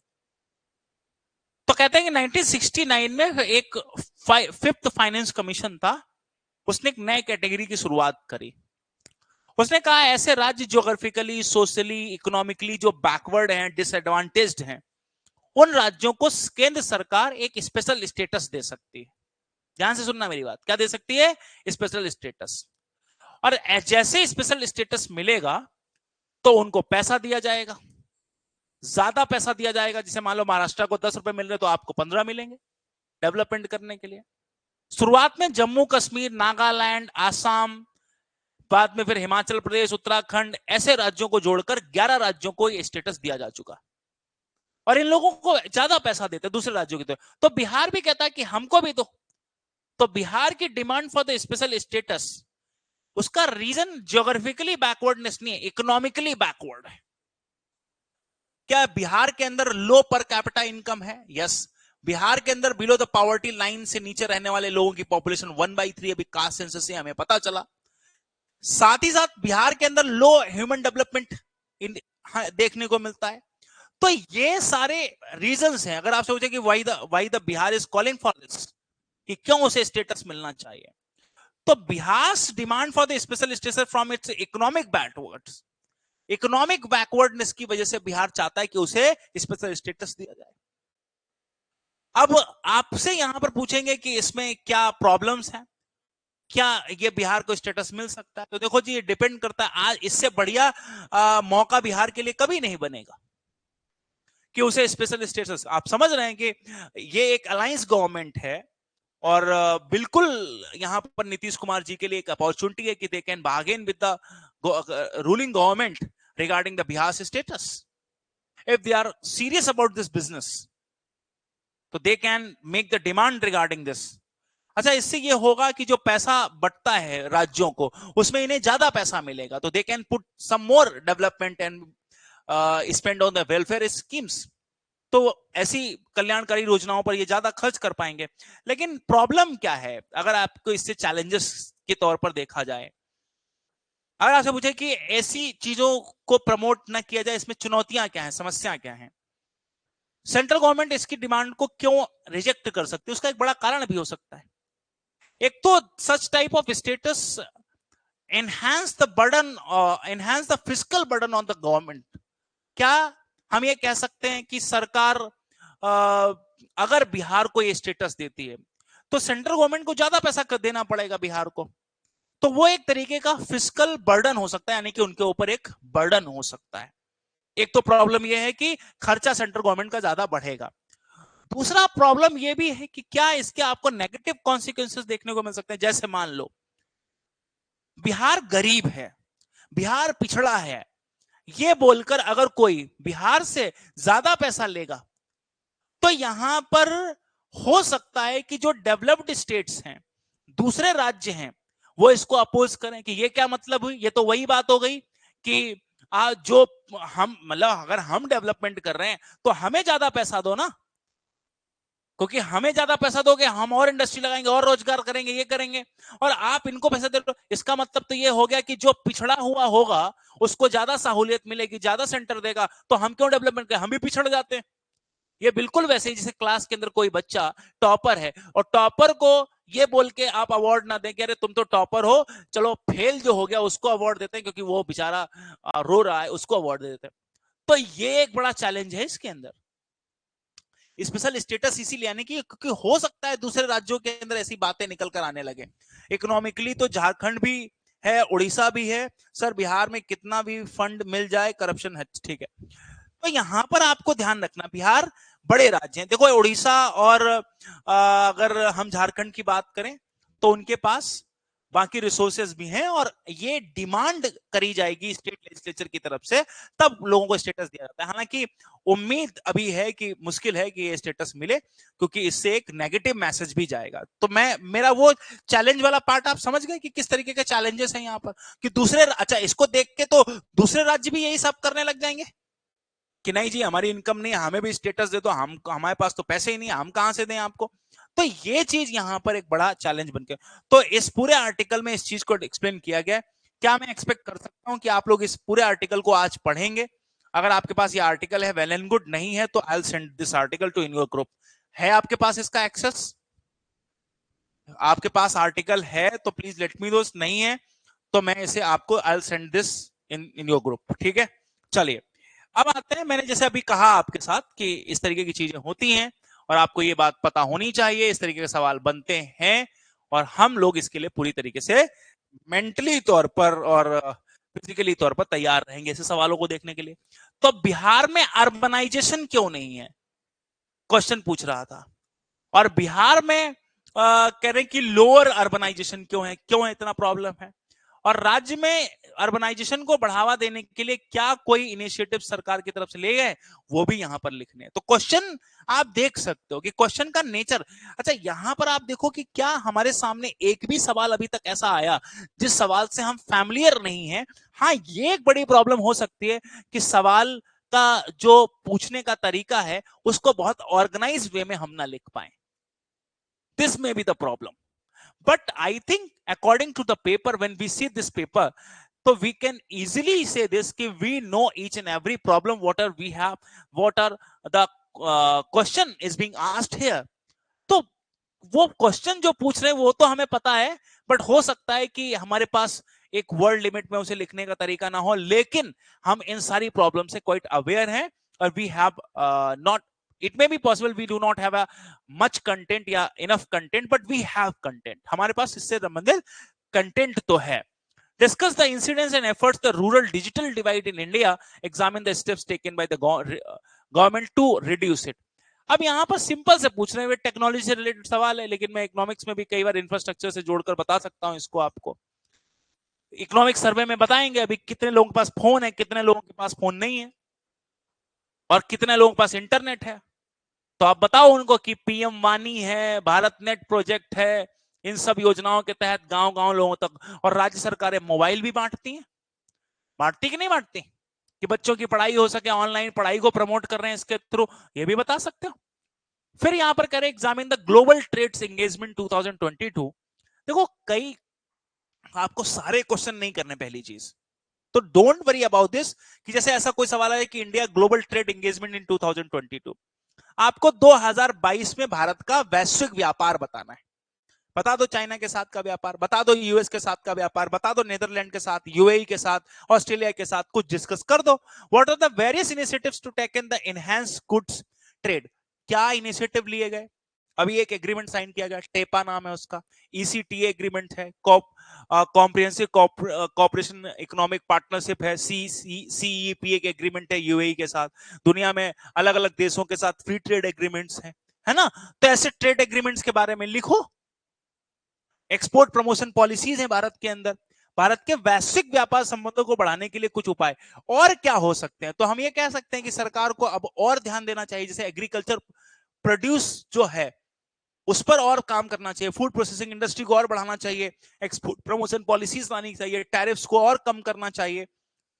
तो कहते हैं कि 1969 में एक फिफ्थ फाइनेंस कमीशन था, उसने एक नए कैटेगरी की शुरुआत करी। उसने कहा ऐसे राज्य ज्योग्राफिकली, सोशली, इकोनॉमिकली जो बैकवर्ड हैं, डिसएडवांटेज्ड हैं, उन राज्यों को केंद्र सरकार एक स्पेशल स्टेटस दे सकती है। ध्यान से सुनना मेरी बात, क्या दे सकती है, स्पेशल स्टेटस। और जैसे स्पेशल स्टेटस मिलेगा तो उनको पैसा दिया जाएगा, ज्यादा पैसा दिया जाएगा। जैसे मान लो महाराष्ट्र को 10 रुपए मिल रहे तो आपको 15 मिलेंगे डेवलपमेंट करने के लिए। शुरुआत में जम्मू कश्मीर, नागालैंड, आसाम, बाद में फिर हिमाचल प्रदेश, उत्तराखंड, ऐसे राज्यों को जोड़कर 11 राज्यों को यह स्टेटस दिया जा चुका, और इन लोगों को ज्यादा पैसा देते दूसरे राज्यों की तरह। तो बिहार भी कहता है कि हमको भी दो। तो बिहार की demand for the special status, उसका रीजन ज्योग्राफिकली बैकवर्डनेस नहीं है, इकोनॉमिकली बैकवर्ड है। क्या बिहार के अंदर लो पर कैपिटा इनकम है? यस। बिहार के अंदर बिलो द पॉवर्टी लाइन से नीचे रहने वाले लोगों की पॉपुलेशन 1/3, अभी कास्ट सेंसस से हमें पता चला। साथ ही साथ बिहार के अंदर लो ह्यूमन डेवलपमेंट देखने को मिलता है। तो ये सारे रीजंस हैं। अगर आपसे पूछे कि why the Bihar is calling for this, कि क्यों उसे स्टेटस मिलना चाहिए, तो Bihar demand for the special status from its economic backwards, economic backwardness की वजह से बिहार चाहता है कि उसे स्पेशल स्टेटस दिया जाए। अब आपसे यहां पर पूछेंगे कि इसमें क्या प्रॉब्लम्स हैं, क्या ये बिहार को स्टेटस मिल सकता है? तो देखो जी, ये डिपेंड करता है, आज इससे बढ़िया मौका बिहार के लिए कभी नहीं बनेगा कि उसे स्पेशल स्टेटस। आप समझ रहे हैं कि ये एक अलायंस गवर्नमेंट है, और बिल्कुल यहां पर नीतीश कुमार जी के लिए एक अपॉर्चुनिटी है कि they can bargain with the ruling government regarding the Bihar status. If they are serious about this business, तो they can make the demand regarding this. अच्छा, इससे ये होगा कि जो पैसा बटता है राज्यों को, उसमें इन्हें ज्यादा पैसा मिलेगा, तो they can put some more development and spend on the welfare schemes. तो ऐसी कल्याणकारी योजनाओं पर ये ज्यादा खर्च कर पाएंगे। लेकिन प्रॉब्लम क्या है, अगर आपको इससे चैलेंजेस के तौर पर देखा जाए, अगर आपसे पूछे कि ऐसी चीजों को प्रमोट ना किया जाए, इसमें चुनौतियां क्या हैं, समस्या क्या है, सेंट्रल गवर्नमेंट इसकी डिमांड को क्यों रिजेक्ट कर सकती है, उसका एक बड़ा कारण भी हो सकता है। एक तो such type of status enhance the burden, enhance the physical burden on the government. क्या हम ये कह सकते हैं कि सरकार अगर बिहार को ये स्टेटस देती है तो सेंट्रल गवर्नमेंट को ज्यादा पैसा देना पड़ेगा बिहार को, तो वो एक तरीके का फिजिकल बर्डन हो सकता है, यानी कि उनके ऊपर एक बर्डन हो सकता है। एक तो प्रॉब्लम यह है कि खर्चा सेंट्रल गवर्नमेंट का ज्यादा बढ़ेगा। दूसरा प्रॉब्लम ये भी है कि क्या इसके आपको नेगेटिव कॉन्सिक्वेंसेस देखने को मिल सकते हैं। जैसे मान लो बिहार गरीब है, बिहार पिछड़ा है, ये बोलकर अगर कोई बिहार से ज्यादा पैसा लेगा तो यहां पर हो सकता है कि जो डेवलप्ड स्टेट्स हैं, दूसरे राज्य हैं, वो इसको अपोज करें कि ये क्या मतलब हुई। ये तो वही बात हो गई कि जो हम मतलब अगर हम डेवलपमेंट कर रहे हैं तो हमें ज्यादा पैसा दो ना, क्योंकि हमें ज्यादा पैसा दोगे हम और इंडस्ट्री लगाएंगे और रोजगार करेंगे, ये करेंगे, और आप इनको पैसा दे रहे हो। इसका मतलब तो ये हो गया कि जो पिछड़ा हुआ होगा उसको ज्यादा सहूलियत मिलेगी, ज्यादा सेंटर देगा, तो हम क्यों डेवलपमेंट करें, हम भी पिछड़ जाते हैं। ये बिल्कुल वैसे ही जैसे क्लास के अंदर कोई बच्चा टॉपर है और टॉपर को ये बोल के आप अवार्ड ना दें कि अरे तुम तो टॉपर हो, चलो फेल जो हो गया उसको अवार्ड देते हैं क्योंकि वो बेचारा रो रहा है, उसको अवार्ड दे देते हैं। तो ये एक बड़ा चैलेंज है इसके अंदर स्पेशल स्टेटस इसीलिए आने की, क्योंकि हो सकता है दूसरे राज्यों के अंदर ऐसी बातें निकल कर आने लगे। इकोनॉमिकली तो झारखंड भी है, उड़ीसा भी है, सर बिहार में कितना भी फंड मिल जाए करप्शन है, ठीक है। तो यहां पर आपको ध्यान रखना, बिहार बड़े राज्य हैं। देखो उड़ीसा और अगर हम झारखंड की बात करें तो उनके पास बाकी रिसोर्सेज भी हैं और ये डिमांड करी जाएगी स्टेट लेजिस्लेचर की तरफ से, तब लोगों को स्टेटस दिया जाता है। हालांकि उम्मीद अभी है कि मुश्किल है कि ये स्टेटस मिले, क्योंकि इससे एक नेगेटिव मैसेज भी जाएगा। तो मेरा वो चैलेंज वाला पार्ट आप समझ गए कि किस तरीके के चैलेंजेस हैं यहाँ पर, कि दूसरे अच्छा इसको देख के तो दूसरे राज्य भी यही सब करने लग जाएंगे कि नहीं जी हमारी इनकम नहीं, हमें भी स्टेटस दे दो, हम हमारे पास तो पैसे ही नहीं, हम कहां से दें आपको। तो ये चीज यहां पर एक बड़ा चैलेंज बन गया। तो इस पूरे आर्टिकल में इस चीज को एक्सप्लेन किया गया। क्या मैं एक्सपेक्ट कर सकता हूं कि आप लोग इस पूरे आर्टिकल को आज पढ़ेंगे? अगर आपके पास ये आर्टिकल है वेल एंड गुड, नहीं है तो I will send this article to in your group. है आपके पास इसका एक्सेस? आपके पास आर्टिकल है तो प्लीज लेट मी नो, नहीं है तो मैं इसे आपको I will send this in your group, ठीक है। चलिए अब आते हैं, मैंने जैसे अभी कहा आपके साथ कि इस तरीके की चीजें होती हैं और आपको ये बात पता होनी चाहिए, इस तरीके के सवाल बनते हैं और हम लोग इसके लिए पूरी तरीके से मेंटली तौर पर और फिजिकली तौर पर तैयार रहेंगे ऐसे सवालों को देखने के लिए। तो बिहार में अर्बनाइजेशन क्यों नहीं है, क्वेश्चन पूछ रहा था। और बिहार में कह रहे हैं कि लोअर अर्बनाइजेशन क्यों है इतना प्रॉब्लम है, और राज्य में अर्बनाइजेशन को बढ़ावा देने के लिए क्या कोई इनिशिएटिव सरकार की तरफ से ले गए, वो भी यहां पर लिखने हैं। तो क्वेश्चन आप देख सकते हो कि क्वेश्चन का नेचर। अच्छा यहां पर आप देखो कि क्या हमारे सामने एक भी सवाल अभी तक ऐसा आया जिस सवाल से हम फैमिलियर नहीं है। हाँ ये एक बड़ी प्रॉब्लम हो सकती है कि सवाल का जो पूछने का तरीका है उसको बहुत ऑर्गेनाइज वे में हम ना लिख पाए। This may be the problem, but I think according to the paper, when we see this paper, so we can easily say this कि we know each and every problem what are we have, what are the question is being asked here. तो वो क्वेश्चन जो पूछ रहे हैं वो तो हमें पता है, बट हो सकता है कि हमारे पास एक वर्ड लिमिट में उसे लिखने का तरीका ना हो, लेकिन हम इन सारी प्रॉब्लम से क्वाइट अवेयर हैं और we have not, it may be possible we do not have a much content या enough content, but we have content, हमारे पास इससे संबंधित कंटेंट तो है। Discuss the incidents and efforts the rural digital divide in India, examine the steps taken by the government to reduce it। अब यहां पर सिंपल से पूछ रहे हैं, टेक्नोलॉजी से रिलेटेड सवाल है, लेकिन मैं इकोनॉमिक्स में भी कई बार इंफ्रास्ट्रक्चर से जोड़कर बता सकता हूं इसको। आपको इकोनॉमिक सर्वे में बताएंगे अभी कितने लोगों के पास फोन है, कितने लोगों के पास फोन नहीं है, और कितने लोगों के पास इंटरनेट है। तो आप बताओ उनको कि पीएम वानी है, भारत नेट प्रोजेक्ट है, इन सब योजनाओं के तहत गांव गांव लोगों तक, और राज्य सरकारें मोबाइल भी बांटती हैं, बांटती कि नहीं बांटती, कि बच्चों की पढ़ाई हो सके, ऑनलाइन पढ़ाई को प्रमोट कर रहे हैं इसके थ्रू, ये भी बता सकते हो। फिर यहां पर करें examine the global trades engagement 2022। देखो कई आपको सारे क्वेश्चन नहीं करने, पहली चीज तो डोंट वरी अबाउट दिस कि जैसे ऐसा कोई सवाल है कि इंडिया ग्लोबल ट्रेड एंगेजमेंट इन 2022, आपको 2022 में भारत का वैश्विक व्यापार बताना है। बता दो चाइना के साथ का व्यापार, बता दो यूएस के साथ का व्यापार, बता दो नेदरलैंड के साथ, यूएई के साथ, ऑस्ट्रेलिया के साथ, कुछ डिस्कस कर दो। What are the various initiatives to take in the enhance goods trade, क्या इनिशिएटिव लिए गए। अभी एक एग्रीमेंट साइन किया गया, टेपा नाम है उसका, ईसीटीए एग्रीमेंट है, कॉम्प्रिहेंसिव कॉपरेशन इकोनॉमिक पार्टनरशिप है, सीईपी एक एग्रीमेंट है यूएई के साथ, दुनिया में अलग अलग देशों के साथ फ्री ट्रेड एग्रीमेंट्स हैं। है ना? तो ऐसे ट्रेड एग्रीमेंट्स के बारे में लिखो। एक्सपोर्ट प्रमोशन पॉलिसीज है भारत के अंदर, भारत के वैश्विक व्यापार संबंधों को बढ़ाने के लिए कुछ उपाय और क्या हो सकते हैं? तो हम ये कह सकते हैं कि सरकार को अब और ध्यान देना चाहिए, जैसे एग्रीकल्चर प्रोड्यूस जो है उस पर और काम करना चाहिए, फूड प्रोसेसिंग इंडस्ट्री को और बढ़ाना चाहिए, एक्सपोर्ट प्रमोशन पॉलिसीज लानी चाहिए, टैरिफ्स को और कम करना चाहिए।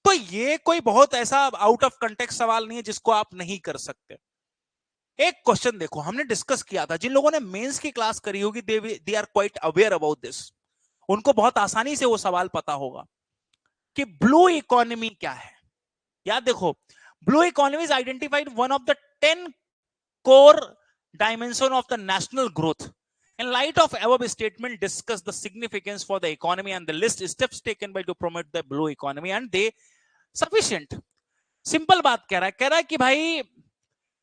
तो ये कोई बहुत ऐसा आउट ऑफ कंटेक्स्ट सवाल नहीं है जिसको आप नहीं कर सकते। एक क्वेश्चन देखो, हमने डिस्कस किया था, जिन लोगों ने मेंस की क्लास करी होगी they are quite aware about this, उनको बहुत आसानी से वो सवाल पता होगा कि ब्लू इकोनॉमी क्या है। याद देखो, blue economy is identified one of the 10 core dimension of the national growth. In light of above statement, discuss the significance for the economy and the list steps taken by to promote the blue economy and they sufficient. Simple बात कह रहा है कि भाई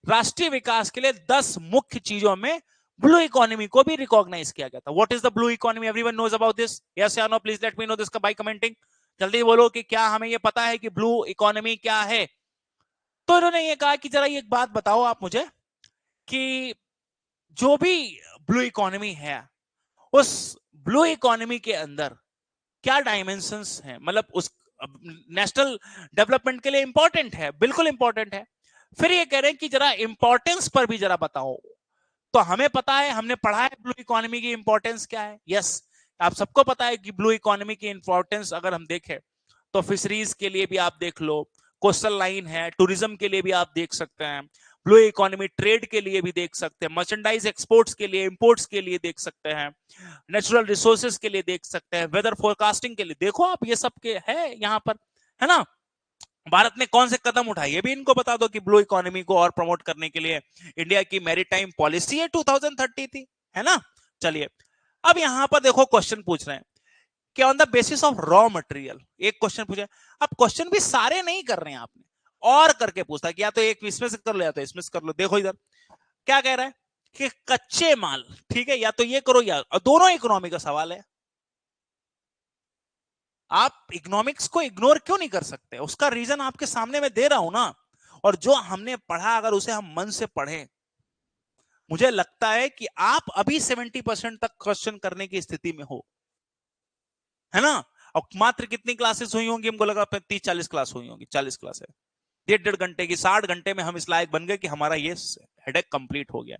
राष्ट्रीय विकास के लिए 10 मुख्य चीजों में ब्लू इकोनॉमी को भी रिकॉग्नाइज किया गया था। What is the blue economy? Everyone knows about this? Yes या no? Please let me know this by commenting. जल्दी बोलो कि क्या हमें ये पता है कि ब्लू इकोनॉमी क्या है? तो इन्होंने ये कहा कि जरा एक बात बताओ आप मुझे कि जो भी ब्लू इकोनॉमी है, उस ब्लू इकोनॉमी के अंदर क्या डायमेंशंस हैं, मतलब उस नेशनल डेवलपमेंट के लिए इंपॉर्टेंट है, बिल्कुल इंपॉर्टेंट है। फिर ये कह रहे हैं कि जरा इंपॉर्टेंस पर भी जरा बताओ। तो हमें पता है, हमने पढ़ा है ब्लू इकोनॉमी की इंपॉर्टेंस क्या है। यस, आप सबको पता है कि ब्लू इकोनॉमी की इंपॉर्टेंस अगर हम देखें तो फिशरीज के लिए भी आप देख लो, कोस्टल लाइन है, टूरिज्म के लिए भी आप देख सकते हैं, ब्लू इकोनॉमी ट्रेड के लिए भी देख सकते हैं, मर्चेंडाइज एक्सपोर्ट्स के लिए, इंपोर्ट्स के लिए देख सकते हैं, नेचुरल रिसोर्सेज के लिए देख सकते हैं, वेदर फोरकास्टिंग के लिए। देखो आप, ये सब के है यहाँ पर, है ना? भारत ने कौन से कदम उठाए ये भी इनको बता दो कि ब्लू इकोनॉमी को और प्रमोट करने के लिए इंडिया की मैरीटाइम पॉलिसी है 2030 थी, है ना? चलिए, अब यहां पर देखो क्वेश्चन पूछ रहे हैं कि on the basis of raw material, एक क्वेश्चन पूछे। अब क्वेश्चन भी सारे नहीं कर रहे हैं आपने, और करके पूछता है कि या तो एक इसमें से कर लो या तो इसमें से कर लो। देखो इधर क्या कह रहा है कि कच्चे माल, ठीक है, या तो ये करो या, दोनों इकोनॉमी का सवाल है। आप इकोनॉमिक्स को इग्नोर क्यों नहीं कर सकते? उसका रीजन आपके सामने मैं दे रहा हूं ना। और जो हमने पढ़ा अगर उसे हम मन से पढ़ें, मुझे लगता है कि आप अभी 70% तक क्वेश्चन करने की स्थिति में हो, है ना? और मात्र कितनी क्लासेस हुई होंगी? हमको लगा 30-40 क्लास हुई होंगी। 40 क्लास है, 1.5 घंटे की, 60 घंटे में हम इस लायक बन गए कि हमारा ये हेडेक कंप्लीट हो गया।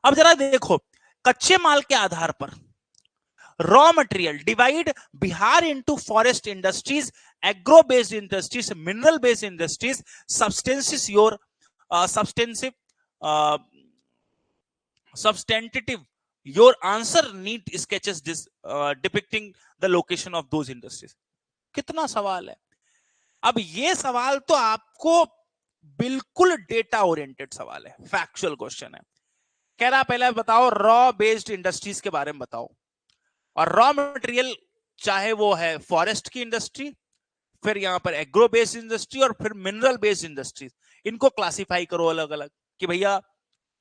अब जरा देखो, कच्चे माल के आधार पर raw material divide Bihar into forest industries, agro based industries, mineral based industries, substances your substantive substantive your answer need sketches depicting the location of those industries। कितना सवाल है? अब ये सवाल तो आपको बिल्कुल डेटा ओरिएंटेड सवाल है, फैक्चुअल क्वेश्चन है। कह रहा पहले बताओ रॉ बेस्ड इंडस्ट्रीज के बारे में बताओ, और रॉ मटेरियल चाहे वो है फॉरेस्ट की इंडस्ट्री, फिर यहां पर एग्रो बेस्ड इंडस्ट्री, और फिर मिनरल बेस्ड इंडस्ट्रीज, इनको क्लासिफाई करो अलग अलग कि भैया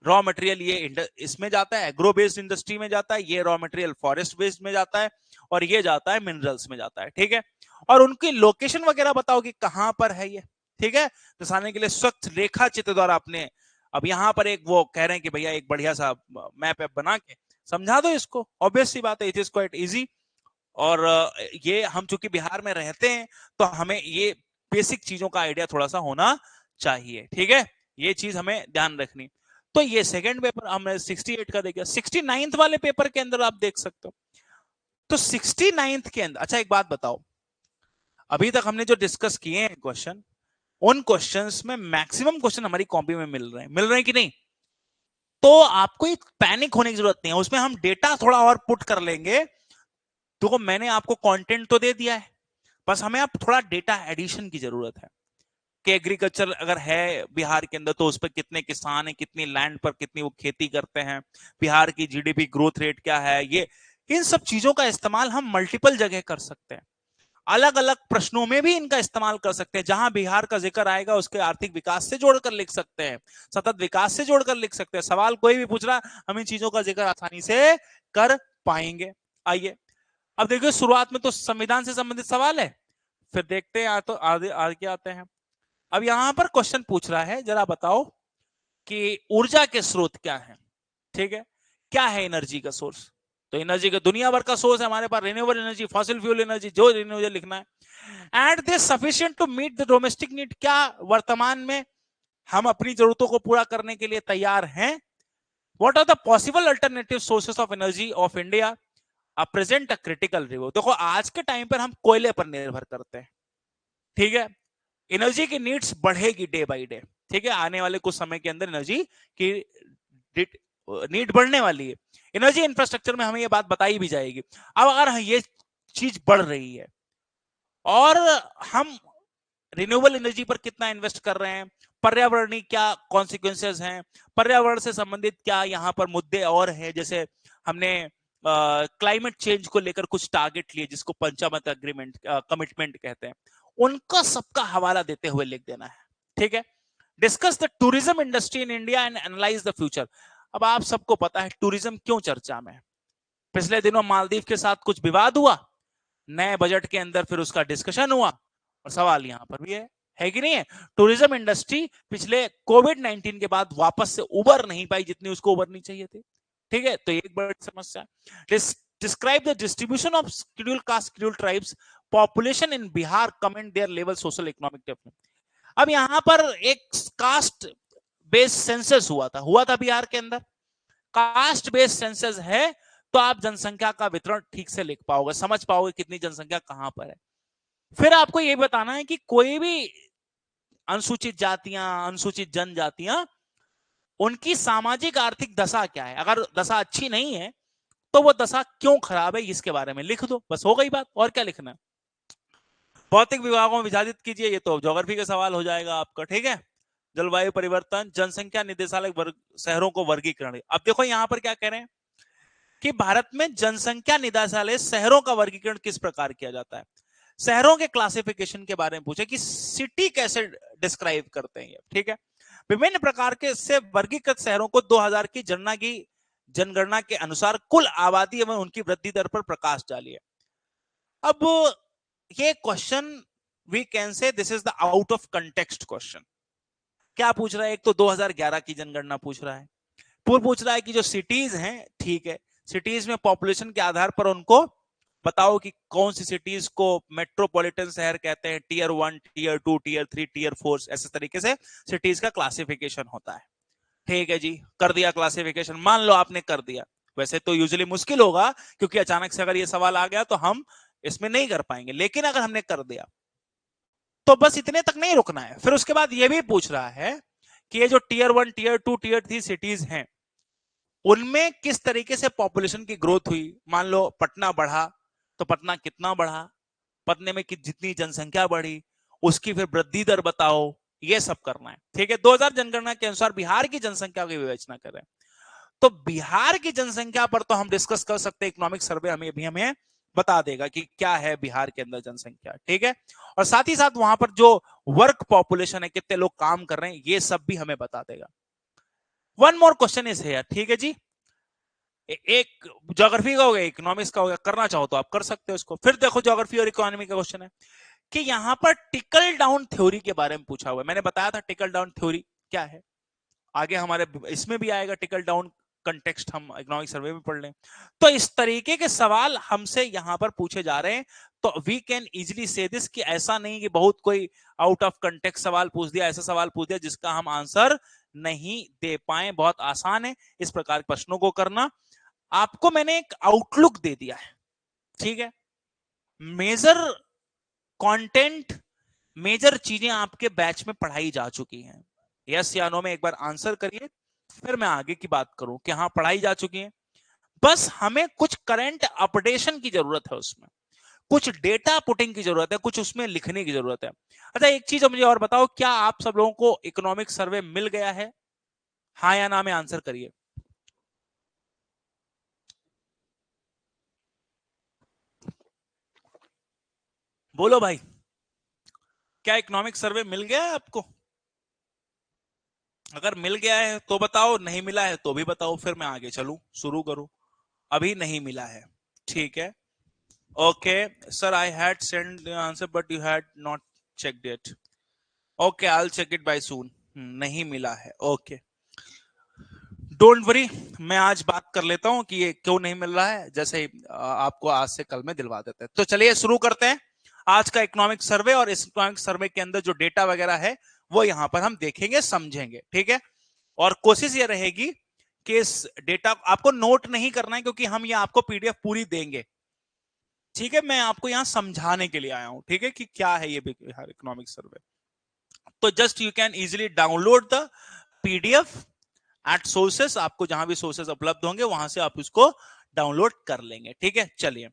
रॉ मटेरियल ये इसमें जाता है, एग्रो बेस्ड इंडस्ट्री में जाता है, ये रॉ मटेरियल फॉरेस्ट बेस्ड में जाता है, और ये जाता है मिनरल्स में जाता है, ठीक है? और उनकी लोकेशन वगैरह बताओ कि कहां पर है ये, ठीक है? दर्शाने के लिए स्वच्छ रेखा चित्र द्वारा अपने, अब यहां पर एक वो कह रहे हैं कि भैया एक बढ़िया सा मैप बना के समझा दो इसको। ऑब्वियस सी बात है, इट इज क्वाइट इजी। और ये हम चूंकि बिहार में रहते हैं तो हमें ये बेसिक चीजों का आइडिया थोड़ा सा होना चाहिए, ठीक है? ये चीज हमें ध्यान रखनी। तो ये सेकंड पेपर हमने 68 का देखा। 69th वाले पेपर के अंदर आप देख सकते हो। तो 69th के अंदर, अच्छा एक बात बताओ, अभी तक हमने जो डिस्कस किए हैं क्वेश्चन, उन क्वेश्चंस में मैक्सिमम क्वेश्चन हमारी कॉपी में मिल रहे हैं कि नहीं? तो आपको एक पैनिक होने की जरूरत नहीं है, उसमें हम डेटा थोड़ा और पुट कर लेंगे। तो मैंने आपको कंटेंट तो दे दिया है, बस हमें अब थोड़ा डेटा एडिशन की जरूरत है कि एग्रीकल्चर अगर है बिहार के अंदर तो उस पर कितने किसान हैं, कितनी लैंड पर कितनी वो खेती करते हैं, बिहार की जीडीपी ग्रोथ रेट क्या है, ये इन सब चीजों का इस्तेमाल हम मल्टीपल जगह कर सकते हैं, अलग अलग प्रश्नों में भी इनका इस्तेमाल कर सकते हैं। जहां बिहार का जिक्र आएगा उसके आर्थिक विकास से जोड़कर लिख सकते हैं, सतत विकास से जोड़कर लिख सकते हैं। सवाल कोई भी पूछ रहा, हम इन चीजों का जिक्र आसानी से कर पाएंगे। आइए अब देखिए, शुरुआत में तो संविधान से संबंधित सवाल है, फिर देखते हैं तो आगे आते हैं। अब यहां पर क्वेश्चन पूछ रहा है, जरा बताओ कि ऊर्जा के स्रोत क्या है। ठीक है, क्या है एनर्जी का सोर्स? तो एनर्जी का दुनिया भर का सोर्स है हमारे पास, renewable energy, fossil fuel energy, जो रिन्यूएबल लिखना है। And this sufficient to meet the domestic need, क्या वर्तमान में हम अपनी जरूरतों को पूरा करने के लिए तैयार हैं? What are the possible alternative sources of energy of India present a critical review. देखो आज के टाइम पर हम कोयले पर निर्भर करते हैं, ठीक है, एनर्जी की नीड्स बढ़ेगी डे बाय डे, ठीक है, आने वाले कुछ समय के अंदर एनर्जी की नीड बढ़ने वाली है। एनर्जी इंफ्रास्ट्रक्चर में हमें ये बात बताई भी जाएगी। अब अगर ये चीज बढ़ रही है और हम रिन्यूएबल एनर्जी पर कितना इन्वेस्ट कर रहे हैं, पर्यावरणीय क्या कॉन्सिक्वेंसेस हैं, पर्यावरण से संबंधित क्या यहाँ पर मुद्दे और हैं, जैसे हमने क्लाइमेट चेंज को लेकर कुछ टारगेट लिए जिसको पंचामत एग्रीमेंट कमिटमेंट कहते हैं, उनका सबका हवाला देते हुए लिख देना है, ठीक है। Discuss the tourism industry in India and analyse the future. अब आप सबको पता है टूरिज्म क्यों चर्चा में है। पिछले दिनों मालदीव के साथ कुछ विवाद हुआ, नए बजट के अंदर फिर उसका डिस्कशन हुआ, और सवाल यहां पर भी है कि नहीं है, टूरिज्म इंडस्ट्री पिछले कोविड-19 के बाद वापस से उबर नहीं पाई जितनी उसको उबरनी चाहिए थी, ठीक है, तो एक बड़ी समस्या। Describe the distribution of schedule caste schedule tribes population in Bihar, comment their level social economic development. अब यहां पर एक कास्ट बेस्ड सेंसस हुआ था बिहार के अंदर। कास्ट बेस्ड सेंसस है तो आप जनसंख्या का वितरण ठीक से लिख पाओगे, समझ पाओगे कितनी जनसंख्या कहां पर है। फिर आपको यह बताना है कि कोई भी अनुसूचित जातियां, अनुसूचित जनजातियां, उनकी सामाजिक आर्थिक दशा क्या है। अगर दशा अच्छी नहीं है तो वो दशा क्यों खराब है इसके बारे में लिख दो, बस हो गई बात, और क्या लिखना है। भौतिक विभागों में विभाजित कीजिए, ये तो ज्योग्राफी का सवाल हो जाएगा आपका, ठीक है। जलवायु परिवर्तन, जनसंख्या निर्देशालय शहरों को वर्गीकरण। अब देखो यहां पर क्या कह रहे हैं कि भारत में जनसंख्या निदेशालय शहरों का वर्गीकरण किस प्रकार किया जाता है। शहरों के क्लासिफिकेशन के बारे में पूछे कि सिटी कैसे डिस्क्राइब करते हैं, ठीक है। विभिन्न प्रकार के से वर्गीकृत शहरों को 2000 की जनगणना के अनुसार कुल आबादी एवं उनकी वृद्धि दर पर प्रकाश डालिए। अब ये question we can say this is the out of context question. क्या पूछ रहा है, एक तो 2011 की जनगणना पूछ रहा है, पूछ रहा है कि जो सिटीज हैं, ठीक है, सिटीज में पॉपुलेशन के आधार पर उनको बताओ कि कौन सी सिटीज को मेट्रोपॉलिटन शहर कहते हैं, टीयर 1, टीयर 2, टीयर 3, टीयर 4, ऐसे तरीके से सिटीज का क्लासिफिकेशन होता है। ठीक है जी, कर दिया क्लासिफिकेशन, मान लो आपने कर दिया। वैसे तो यूजुअली मुश्किल होगा क्योंकि अचानक से अगर ये सवाल आ गया तो हम इसमें नहीं कर पाएंगे, लेकिन अगर हमने कर दिया तो बस इतने तक नहीं रुकना है। फिर उसके बाद ये भी पूछ रहा है कि ये जो टीयर 1, टीयर 2, टीयर 3 सिटीज हैं, उनमें किस तरीके से पॉपुलेशन की ग्रोथ हुई। मान लो पटना बढ़ा तो पटना कितना बढ़ा, पटने में जितनी जनसंख्या बढ़ी उसकी फिर वृद्धि दर बताओ, ये सब करना है, ठीक है। 2000 जनगणना के अनुसार बिहार की जनसंख्या की विवेचना करें तो बिहार की जनसंख्या पर तो हम डिस्कस कर सकते हैं, इकोनॉमिक सर्वे हमें बता देगा कि क्या है बिहार के अंदर जनसंख्या, ठीक है। और साथ ही साथ वहां पर जो वर्क पॉपुलेशन है, कितने लोग काम कर रहे हैं, ये सब भी हमें बता देगा। One more question is here, ठीक है जी। एक ज्योग्राफी का हो गया, इकोनॉमिक्स का हो गया, करना चाहो तो आप कर सकते हो इसको। फिर देखो ज्योग्राफी और इकोनॉमी का क्वेश्चन है कि यहां पर टिकल डाउन थ्योरी के बारे में पूछा हुआ है। मैंने बताया था टिकल डाउन थ्योरी क्या है, आगे हमारे इसमें भी आएगा टिकल डाउन कंटेक्स्ट, हम इकोनॉमिक सर्वे में पढ़ लें। तो इस तरीके के सवाल हमसे यहां पर पूछे जा रहे हैं, तो वी कैन इजिली से दिस कि ऐसा नहीं कि बहुत कोई आउट ऑफ कंटेक्स्ट सवाल पूछ दिया, ऐसा सवाल पूछ दिया जिसका हम आंसर नहीं दे पाए। बहुत आसान है इस प्रकार के प्रश्नों को करना। आपको मैंने एक आउटलुक दे दिया है, ठीक है। मेजर कंटेंट, मेजर चीजें आपके बैच में पढ़ाई जा चुकी हैं, यस या नो में एक बार आंसर करिए, फिर मैं आगे की बात करूं कि हाँ पढ़ाई जा चुकी है। बस हमें कुछ करंट अपडेशन की जरूरत है, उसमें कुछ डेटा पुटिंग की जरूरत है, कुछ उसमें लिखने की जरूरत है। अच्छा एक चीज मुझे और बताओ, क्या आप सब लोगों को इकोनॉमिक सर्वे मिल गया है? हाँ या ना में आंसर करिए। बोलो भाई, क्या इकोनॉमिक सर्वे मिल गया है आपको? अगर मिल गया है तो बताओ, नहीं मिला है तो भी बताओ, फिर मैं आगे चलूं, शुरू करूं। अभी नहीं मिला है, ठीक है। Okay sir, I had send answer but you had not checked it. Okay, I will check it by soon. नहीं मिला है, ओके। डोंट वरी, मैं आज बात कर लेता हूं कि ये क्यों नहीं मिल रहा है, जैसे आपको आज से कल में दिलवा देते हैं। तो चलिए शुरू करते हैं आज का इकोनॉमिक सर्वे, और इस इकोनॉमिक सर्वे के अंदर जो डेटा वगैरह है वो यहां पर हम देखेंगे, समझेंगे, ठीक है। और कोशिश ये रहेगी कि इस डेटा आपको नोट नहीं करना है, क्योंकि हम ये आपको पीडीएफ पूरी देंगे, ठीक है। मैं आपको यहां समझाने के लिए आया हूं, ठीक है, कि क्या है ये बिहार इकोनॉमिक सर्वे। तो just you can easily download the PDF at sources, आपको जहां भी सोर्सेस उपलब्ध होंगे वहां से आप इसको डाउनलोड कर लेंगे, ठीक है। चलिए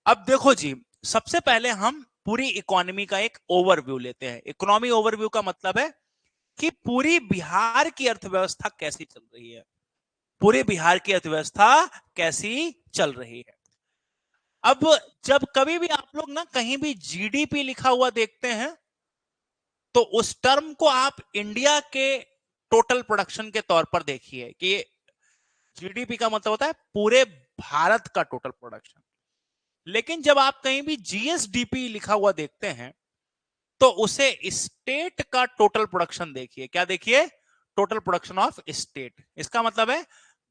अब देखो जी, सबसे पहले हम पूरी इकोनॉमी का एक ओवरव्यू लेते हैं। इकोनॉमी ओवरव्यू का मतलब है कि पूरी बिहार की अर्थव्यवस्था कैसी चल रही है, पूरे बिहार की अर्थव्यवस्था कैसी चल रही है। अब जब कभी भी आप लोग ना कहीं भी जीडीपी लिखा हुआ देखते हैं, तो उस टर्म को आप इंडिया के टोटल प्रोडक्शन के तौर पर देखिए कि जीडीपी का मतलब होता है पूरे भारत का टोटल प्रोडक्शन। लेकिन जब आप कहीं भी जीएसडीपी लिखा हुआ देखते हैं, तो उसे स्टेट का टोटल प्रोडक्शन देखिए। क्या देखिए? Total production of state. इसका मतलब है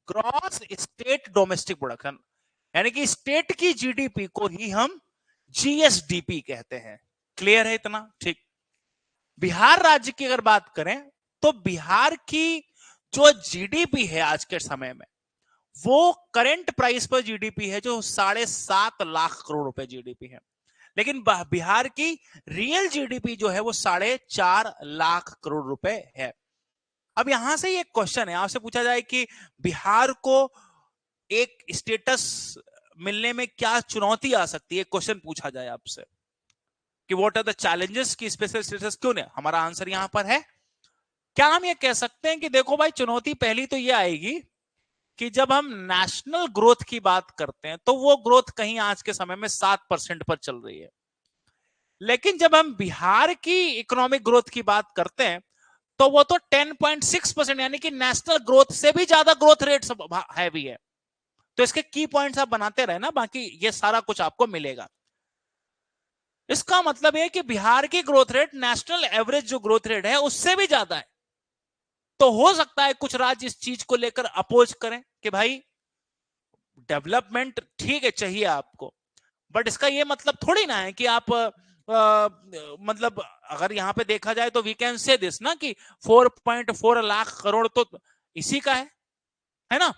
ग्रॉस स्टेट डोमेस्टिक प्रोडक्शन, यानी कि स्टेट की जीडीपी को ही हम जीएसडीपी कहते हैं। क्लियर है इतना? ठीक। बिहार राज्य की अगर बात करें, तो बिहार की जो जीडीपी है आज के समय में, वो करंट प्राइस पर जीडीपी है जो 7.5 लाख करोड़ रुपए जीडीपी है। लेकिन बिहार की रियल जीडीपी जो है वो 4.5 लाख करोड़ रुपए है। अब यहां से एक क्वेश्चन है, आपसे पूछा जाए कि बिहार को एक स्टेटस मिलने में क्या चुनौती आ सकती है, क्वेश्चन पूछा जाए आपसे कि व्हाट आर द चैलेंजेस की स्पेशल स्टेटस क्यों नहीं, हमारा आंसर यहां पर है। क्या हम ये कह सकते हैं कि देखो भाई, चुनौती पहली तो ये आएगी कि जब हम नेशनल ग्रोथ की बात करते हैं, तो वो ग्रोथ कहीं आज के समय में 7% पर चल रही है। लेकिन जब हम बिहार की इकोनॉमिक ग्रोथ की बात करते हैं, तो वो तो 10.6%, यानी कि नेशनल ग्रोथ से भी ज्यादा ग्रोथ रेट हैवी है। तो इसके की पॉइंट्स आप बनाते रहे ना, बाकी ये सारा कुछ आपको मिलेगा। इसका मतलब है कि बिहार की ग्रोथ रेट नेशनल एवरेज जो ग्रोथ रेट है उससे भी ज्यादा है। तो हो सकता है कुछ राज्य इस चीज को लेकर अपोज करें कि भाई डेवलपमेंट ठीक है, चाहिए आपको, बट इसका ये मतलब थोड़ी ना है कि आप मतलब अगर यहां पे देखा जाए तो वी कैन से दिस ना कि 4.4 लाख करोड़ तो इसी का है ना।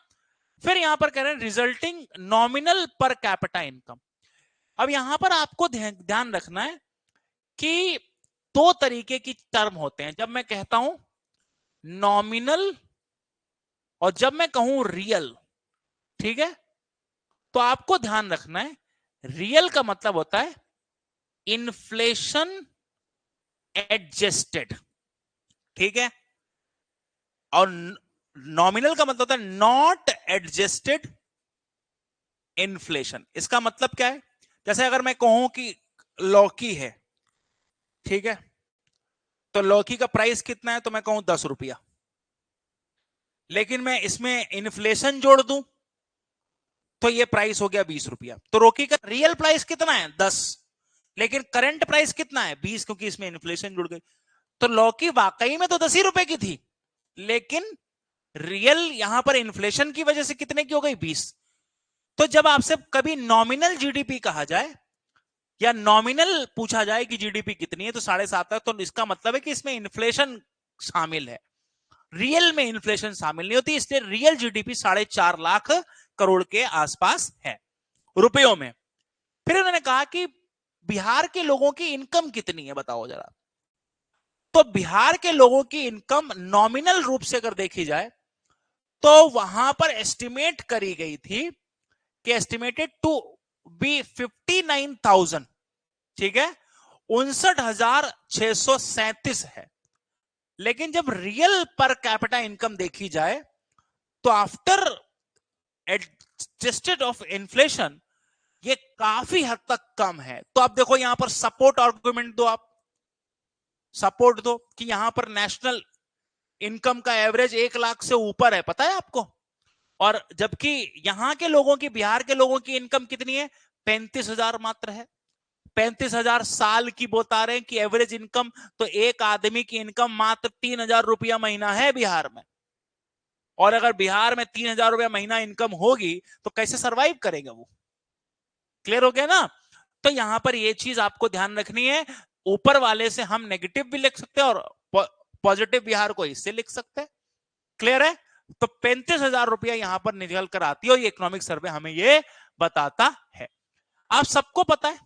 फिर यहां पर कह रहे हैं रिजल्टिंग नॉमिनल पर कैपिटा इनकम। अब यहां पर आपको ध्यान रखना है कि दो तरीके की टर्म होते हैं, जब मैं कहता हूं नॉमिनल और जब मैं कहूं रियल, ठीक है। तो आपको ध्यान रखना है, रियल का मतलब होता है इन्फ्लेशन एडजस्टेड, ठीक है। और नॉमिनल का मतलब होता है नॉट एडजस्टेड इन्फ्लेशन। इसका मतलब क्या है? जैसे अगर मैं कहूं कि लौकी है, ठीक है, तो लौकी का प्राइस कितना है, तो मैं कहूं 10 रुपया, लेकिन मैं इसमें इन्फ्लेशन जोड़ दूं तो ये प्राइस हो गया 20 रुपया। तो लौकी का रियल प्राइस कितना है? 10, लेकिन करंट प्राइस कितना है? 20, क्योंकि इसमें इन्फ्लेशन जुड़ गई। तो लौकी वाकई में तो 10 ही रुपए की थी, लेकिन रियल यहां पर इन्फ्लेशन की वजह से कितने की हो गई? 20। तो जब आपसे कभी नॉमिनल जीडीपी कहा जाए या नॉमिनल पूछा जाए कि जीडीपी कितनी है, तो 7.5 है, तो इसका मतलब है कि इसमें इन्फ्लेशन शामिल है। रियल में इन्फ्लेशन शामिल नहीं होती, इसलिए रियल जीडीपी 4.5 लाख करोड़ के आसपास है रुपयों में। फिर उन्होंने कहा कि बिहार के लोगों की इनकम कितनी है, बताओ जरा। तो बिहार के लोगों की इनकम नॉमिनल रूप से अगर देखी जाए, तो वहां पर एस्टिमेट करी गई थी कि एस्टिमेटेड टू बी 59,000, ठीक है, 59,637 है। लेकिन जब रियल पर कैपिटा इनकम देखी जाए, तो आफ्टर एडजस्टेड ऑफ इन्फ्लेशन ये काफी हद तक कम है। तो आप देखो यहां पर सपोर्ट आर्गुमेंट दो, आप सपोर्ट दो कि यहां पर नेशनल इनकम का एवरेज 1 लाख से ऊपर है, पता है आपको। और जबकि यहां के लोगों की, बिहार के लोगों की इनकम कितनी है? 35,000 मात्र है। 35,000 साल की बता रहे हैं कि एवरेज इनकम, तो एक आदमी की इनकम मात्र 3,000 रुपया महीना है बिहार में। और अगर बिहार में 3,000 रुपया महीना इनकम होगी तो कैसे सरवाइव करेगा वो? क्लियर हो गया ना? तो यहां पर ये चीज आपको ध्यान रखनी है, ऊपर वाले से हम नेगेटिव भी लिख सकते हैं और पॉजिटिव बिहार को इससे लिख सकते हैं। क्लियर है? तो 35,000 रुपया यहां पर निकल कर आती है और ये इकोनॉमिक सर्वे हमें ये बताता है। आप सबको पता है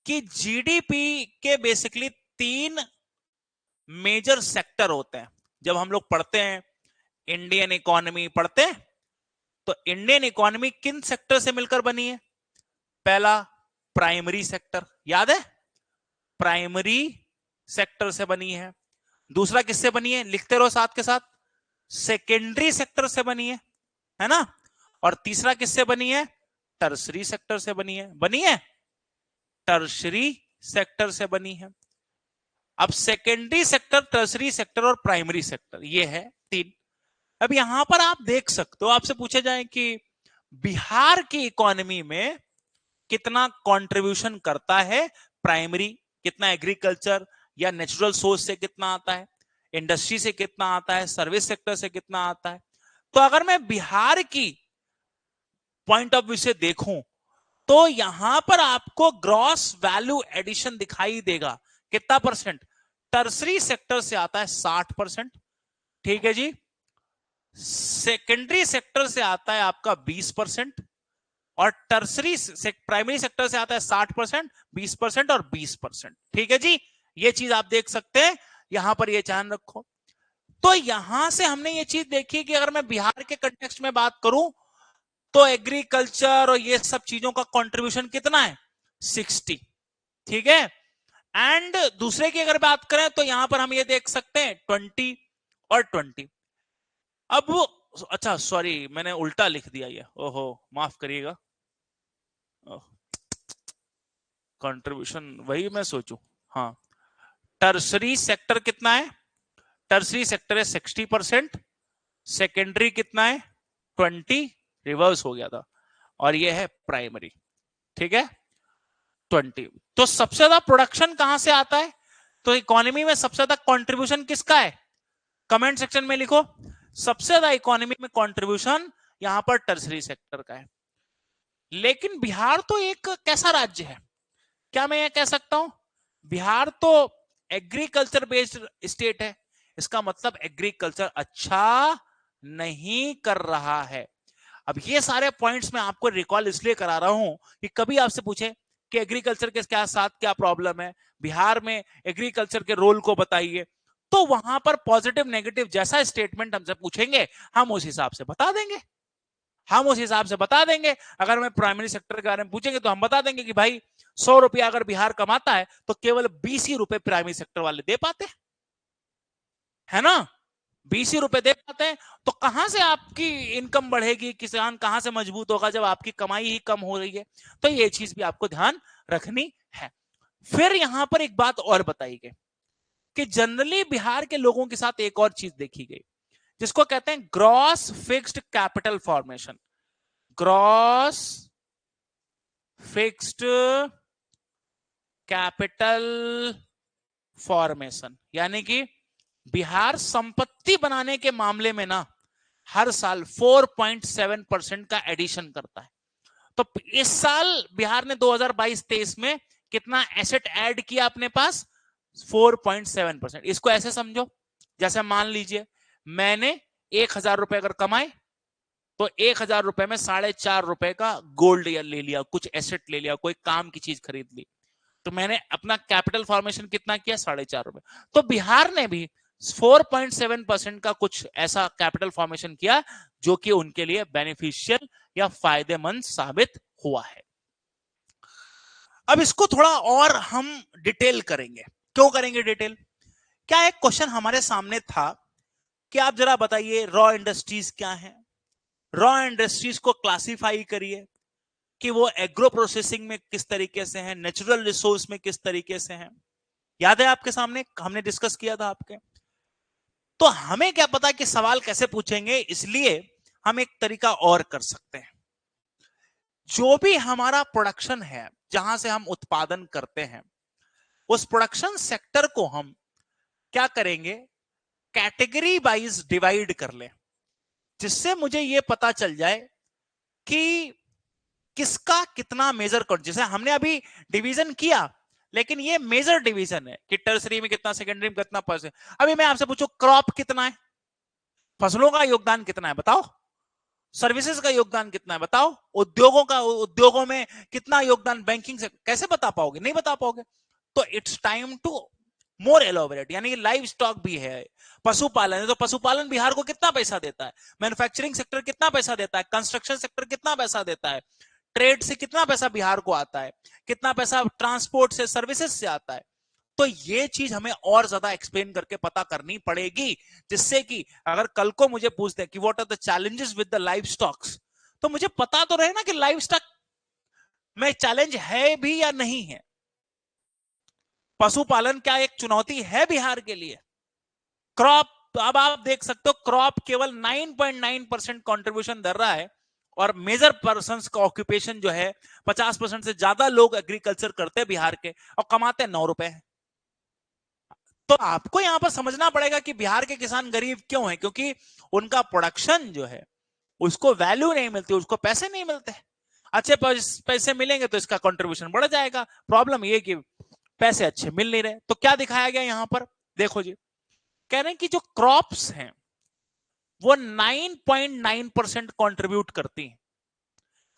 कि जीडीपी के बेसिकली 3 मेजर सेक्टर होते हैं। जब हम लोग पढ़ते हैं इंडियन इकोनॉमी पढ़ते हैं, तो इंडियन इकोनॉमी किन सेक्टर से मिलकर बनी है? पहला प्राइमरी सेक्टर, याद है? प्राइमरी सेक्टर से बनी है। दूसरा किससे बनी है? लिखते रहो साथ के साथ, सेकेंडरी सेक्टर से बनी है ना? और तीसरा किससे बनी है? टर्सरी सेक्टर से बनी है टर्सरी सेक्टर से बनी है। अब सेकेंडरी सेक्टर, टर्सरी सेक्टर और प्राइमरी सेक्टर, ये है 3। अब यहां पर आप देख सकते हो, आपसे पूछे जाए कि बिहार की इकोनॉमी में कितना कंट्रीब्यूशन करता है प्राइमरी, कितना एग्रीकल्चर या नेचुरल सोर्स से कितना आता है, इंडस्ट्री से कितना आता है, सर्विस सेक्टर से कितना आता है। तो अगर मैं बिहार की पॉइंट ऑफ व्यू से देखूं तो यहां पर आपको ग्रॉस वैल्यू एडिशन दिखाई देगा। कितना परसेंट? टर्सरी सेक्टर से आता है 60%, ठीक है जी। सेकेंडरी सेक्टर से आता है आपका 20%, और टर्सरी प्राइमरी सेक्टर से आता है 60%, 20% और 20%, ठीक है जी। ये चीज आप देख सकते हैं, यहां पर ये ध्यान रखो। तो यहां से हमने ये चीज देखी कि अगर मैं बिहार के कंटेक्स्ट में बात करूं तो एग्रीकल्चर और ये सब चीजों का कंट्रीब्यूशन कितना है? 60, ठीक है। एंड दूसरे की अगर बात करें तो यहां पर हम ये देख सकते हैं 20 और 20। अब अच्छा सॉरी, मैंने उल्टा लिख दिया ये, ओहो माफ करिएगा। कंट्रीब्यूशन वही मैं सोचूं, हाँ। टर्सरी सेक्टर कितना है? टर्सरी सेक्टर है 60%, सेकेंडरी कितना है? 20, रिवर्स हो गया था, और ये है प्राइमरी, ठीक है 20। तो सबसे ज्यादा प्रोडक्शन कहां से आता है? तो इकोनॉमी में सबसे ज्यादा कंट्रीब्यूशन किसका है? कमेंट सेक्शन में लिखो। सबसे ज्यादा इकोनॉमी में कंट्रीब्यूशन यहां पर टर्सरी सेक्टर का है। लेकिन बिहार तो एक कैसा राज्य है, क्या मैं ये कह सकता हूं बिहार तो एग्रीकल्चर बेस्ड स्टेट है, इसका मतलब एग्रीकल्चर अच्छा नहीं कर रहा है। अब ये सारे पॉइंट्स मैं आपको रिकॉल इसलिए करा रहा हूं कि कभी आपसे पूछे कि एग्रीकल्चर के साथ क्या प्रॉब्लम है, बिहार में एग्रीकल्चर के रोल को बताइए, तो वहां पर पॉजिटिव नेगेटिव जैसा स्टेटमेंट हमसे पूछेंगे हम उस हिसाब से बता देंगे, अगर मैं प्राइमरी सेक्टर के बारे में पूछेंगे तो हम बता देंगे कि भाई 100 रुपया अगर बिहार कमाता है तो केवल 20 ही रुपए प्राइमरी सेक्टर वाले दे पाते हैं, है ना? 20 ही रुपए दे पाते हैं। तो कहां से आपकी इनकम बढ़ेगी, किसान कहां से मजबूत होगा जब आपकी कमाई ही कम हो रही है? तो ये चीज भी आपको ध्यान रखनी है। फिर यहां पर एक बात और बताई गई कि जनरली बिहार के लोगों के साथ एक और चीज देखी गई जिसको कहते हैं gross fixed capital formation. Gross fixed capital formation यानी कि बिहार संपत्ति बनाने के मामले में ना हर साल 4.7% का एडिशन करता है। तो इस साल बिहार ने 2022-23 में कितना एसेट ऐड किया अपने पास? 4.7%। इसको ऐसे समझो, जैसे मान लीजिए मैंने 1,000 रुपए अगर कमाए तो 1,000 रुपए में 4.5 रुपए का गोल्ड ले लिया, कुछ एसेट ले लिया, कोई काम की चीज खरीद ली, तो मैंने अपना कैपिटल फॉर्मेशन कितना किया? 4.5 रुपए। तो बिहार ने भी 4.7% का कुछ ऐसा कैपिटल फॉर्मेशन किया जो कि उनके लिए बेनिफिशियल या फायदेमंद साबित हुआ है। अब इसको थोड़ा और हम डिटेल करेंगे। क्यों करेंगे डिटेल? क्या एक क्वेश्चन हमारे सामने था कि आप जरा बताइए रॉ इंडस्ट्रीज क्या है, रॉ इंडस्ट्रीज को क्लासिफाई करिए कि वो एग्रो प्रोसेसिंग में किस तरीके से है, नेचुरल रिसोर्स में किस तरीके से है। याद है आपके सामने हमने डिस्कस किया था आपके। तो हमें क्या पता कि सवाल कैसे पूछेंगे, इसलिए हम एक तरीका और कर सकते हैं। जो भी हमारा प्रोडक्शन है, जहां से हम उत्पादन करते हैं, उस प्रोडक्शन सेक्टर को हम क्या करेंगे कैटेगरी वाइज डिवाइड कर ले, जिससे मुझे ये पता चल जाए कि किसका कितना मेजर कर, जैसे हमने अभी डिवीजन किया, लेकिन ये मेजर डिवीजन है कि टर्सरी में कितना, सेकेंडरी में कितना परसेंट। अभी मैं आपसे पूछूं क्रॉप कितना है, फसलों का योगदान कितना है बताओ, सर्विसेज का योगदान कितना है बताओ, उद्योगों में कितना योगदान, बैंकिंग से, कैसे बता पाओगे, नहीं बता पाओगे। तो it's time to more elaborate, यानी कि लाइव स्टॉक भी है, पशुपालन है, तो पशुपालन बिहार को कितना पैसा देता है, मैन्युफैक्चरिंग सेक्टर कितना पैसा देता है, कंस्ट्रक्शन सेक्टर कितना पैसा देता है, ट्रेड से कितना पैसा बिहार को आता है, कितना पैसा ट्रांसपोर्ट से, सर्विसेज से आता है। तो ये चीज हमें और ज्यादा एक्सप्लेन करके पता करनी पड़ेगी, जिससे कि अगर कल को मुझे पूछते हैं कि what are the challenges with the livestocks, तो मुझे पता तो रहे ना कि लाइव स्टॉक में चैलेंज है भी या नहीं है। पशुपालन क्या एक चुनौती है बिहार के लिए? क्रॉप, तो अब आप देख सकते हो क्रॉप केवल 9.9% कॉन्ट्रीब्यूशन दे रहा है, और मेजर पर्संस का ऑक्यूपेशन जो है 50% से ज्यादा लोग एग्रीकल्चर करते हैं बिहार के, और कमाते हैं 9 रुपए। तो आपको यहां पर समझना पड़ेगा कि बिहार के किसान गरीब क्यों हैं, क्योंकि उनका प्रोडक्शन जो है उसको वैल्यू नहीं मिलती, उसको पैसे नहीं मिलते। अच्छे पैसे मिलेंगे तो इसका कंट्रीब्यूशन बढ़ जाएगा। प्रॉब्लम ये कि पैसे अच्छे मिल नहीं रहे। तो क्या दिखाया गया यहां पर, देखो जी, कह रहे हैं कि जो क्रॉप्स हैं वो 9.9% कंट्रीब्यूट करती हैं।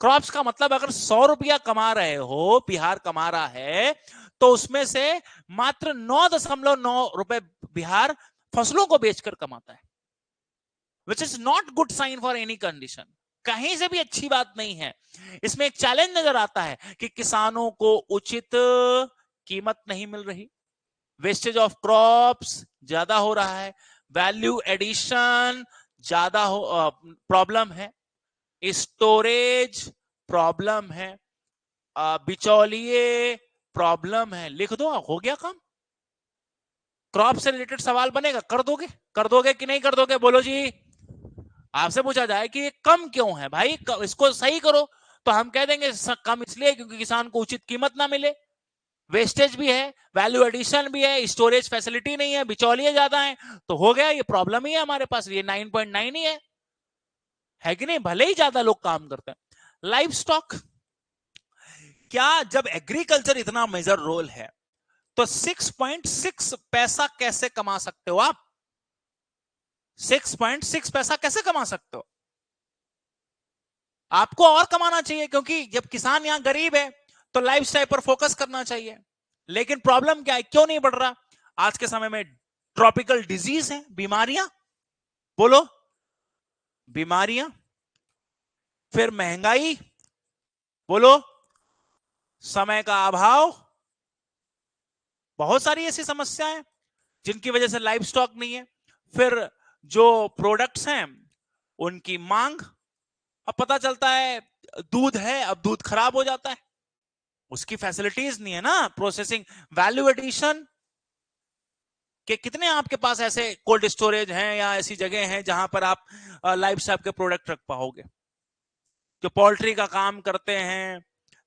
क्रॉप्स का मतलब अगर 100 रुपया कमा रहे हो, बिहार कमा रहा है, तो उसमें से मात्र 9.9 रुपए बिहार फसलों को बेचकर कमाता है, which is not good sign for any condition. कहीं से भी अच्छी बात नहीं है। इसमें एक चैलेंज नजर आता है कि किसानों को उचित कीमत नहीं मिल रही, वेस्टेज ऑफ क्रॉप्स ज्यादा हो रहा है, वैल्यू एडिशन ज्यादा हो, प्रॉब्लम है, स्टोरेज प्रॉब्लम है, बिचौलिए प्रॉब्लम है। लिख दो, हो गया काम। क्रॉप से रिलेटेड सवाल बनेगा, कर दोगे कि नहीं कर दोगे, बोलो जी। आपसे पूछा जाए कि ये कम क्यों है भाई, इसको सही करो, तो हम कह देंगे कम इसलिए क्योंकि किसान को उचित कीमत ना मिले, वेस्टेज भी है, वैल्यू एडिशन भी है, स्टोरेज फैसिलिटी नहीं है, बिचौलिए ज्यादा है, तो हो गया, ये प्रॉब्लम ही है हमारे पास, ये 9.9 ही है कि नहीं, भले ही ज्यादा लोग काम करते हैं। लाइव स्टॉक, क्या जब एग्रीकल्चर इतना मेजर रोल है, तो 6.6 पैसा कैसे कमा सकते हो आप? 6.6 पैसा कैसे कमा सकते हो? आपको और कमाना चाहिए, क्योंकि जब किसान यहां गरीब है तो लाइफ स्टाइल पर फोकस करना चाहिए। लेकिन प्रॉब्लम क्या है, क्यों नहीं बढ़ रहा? आज के समय में ट्रॉपिकल डिजीज है, बीमारियां, बोलो, बीमारियां, फिर महंगाई, बोलो, समय का अभाव, बहुत सारी ऐसी समस्याएं जिनकी वजह से लाइव स्टॉक नहीं है। फिर जो प्रोडक्ट्स हैं उनकी मांग, अब पता चलता है दूध है, अब दूध खराब हो जाता है, उसकी फैसिलिटीज नहीं है ना, प्रोसेसिंग, वैल्यू एडिशन के कितने आपके पास ऐसे कोल्ड स्टोरेज हैं या ऐसी जगह हैं जहां पर आप लाइव स्टॉक के प्रोडक्ट रख पाओगे? जो पोल्ट्री का काम करते हैं,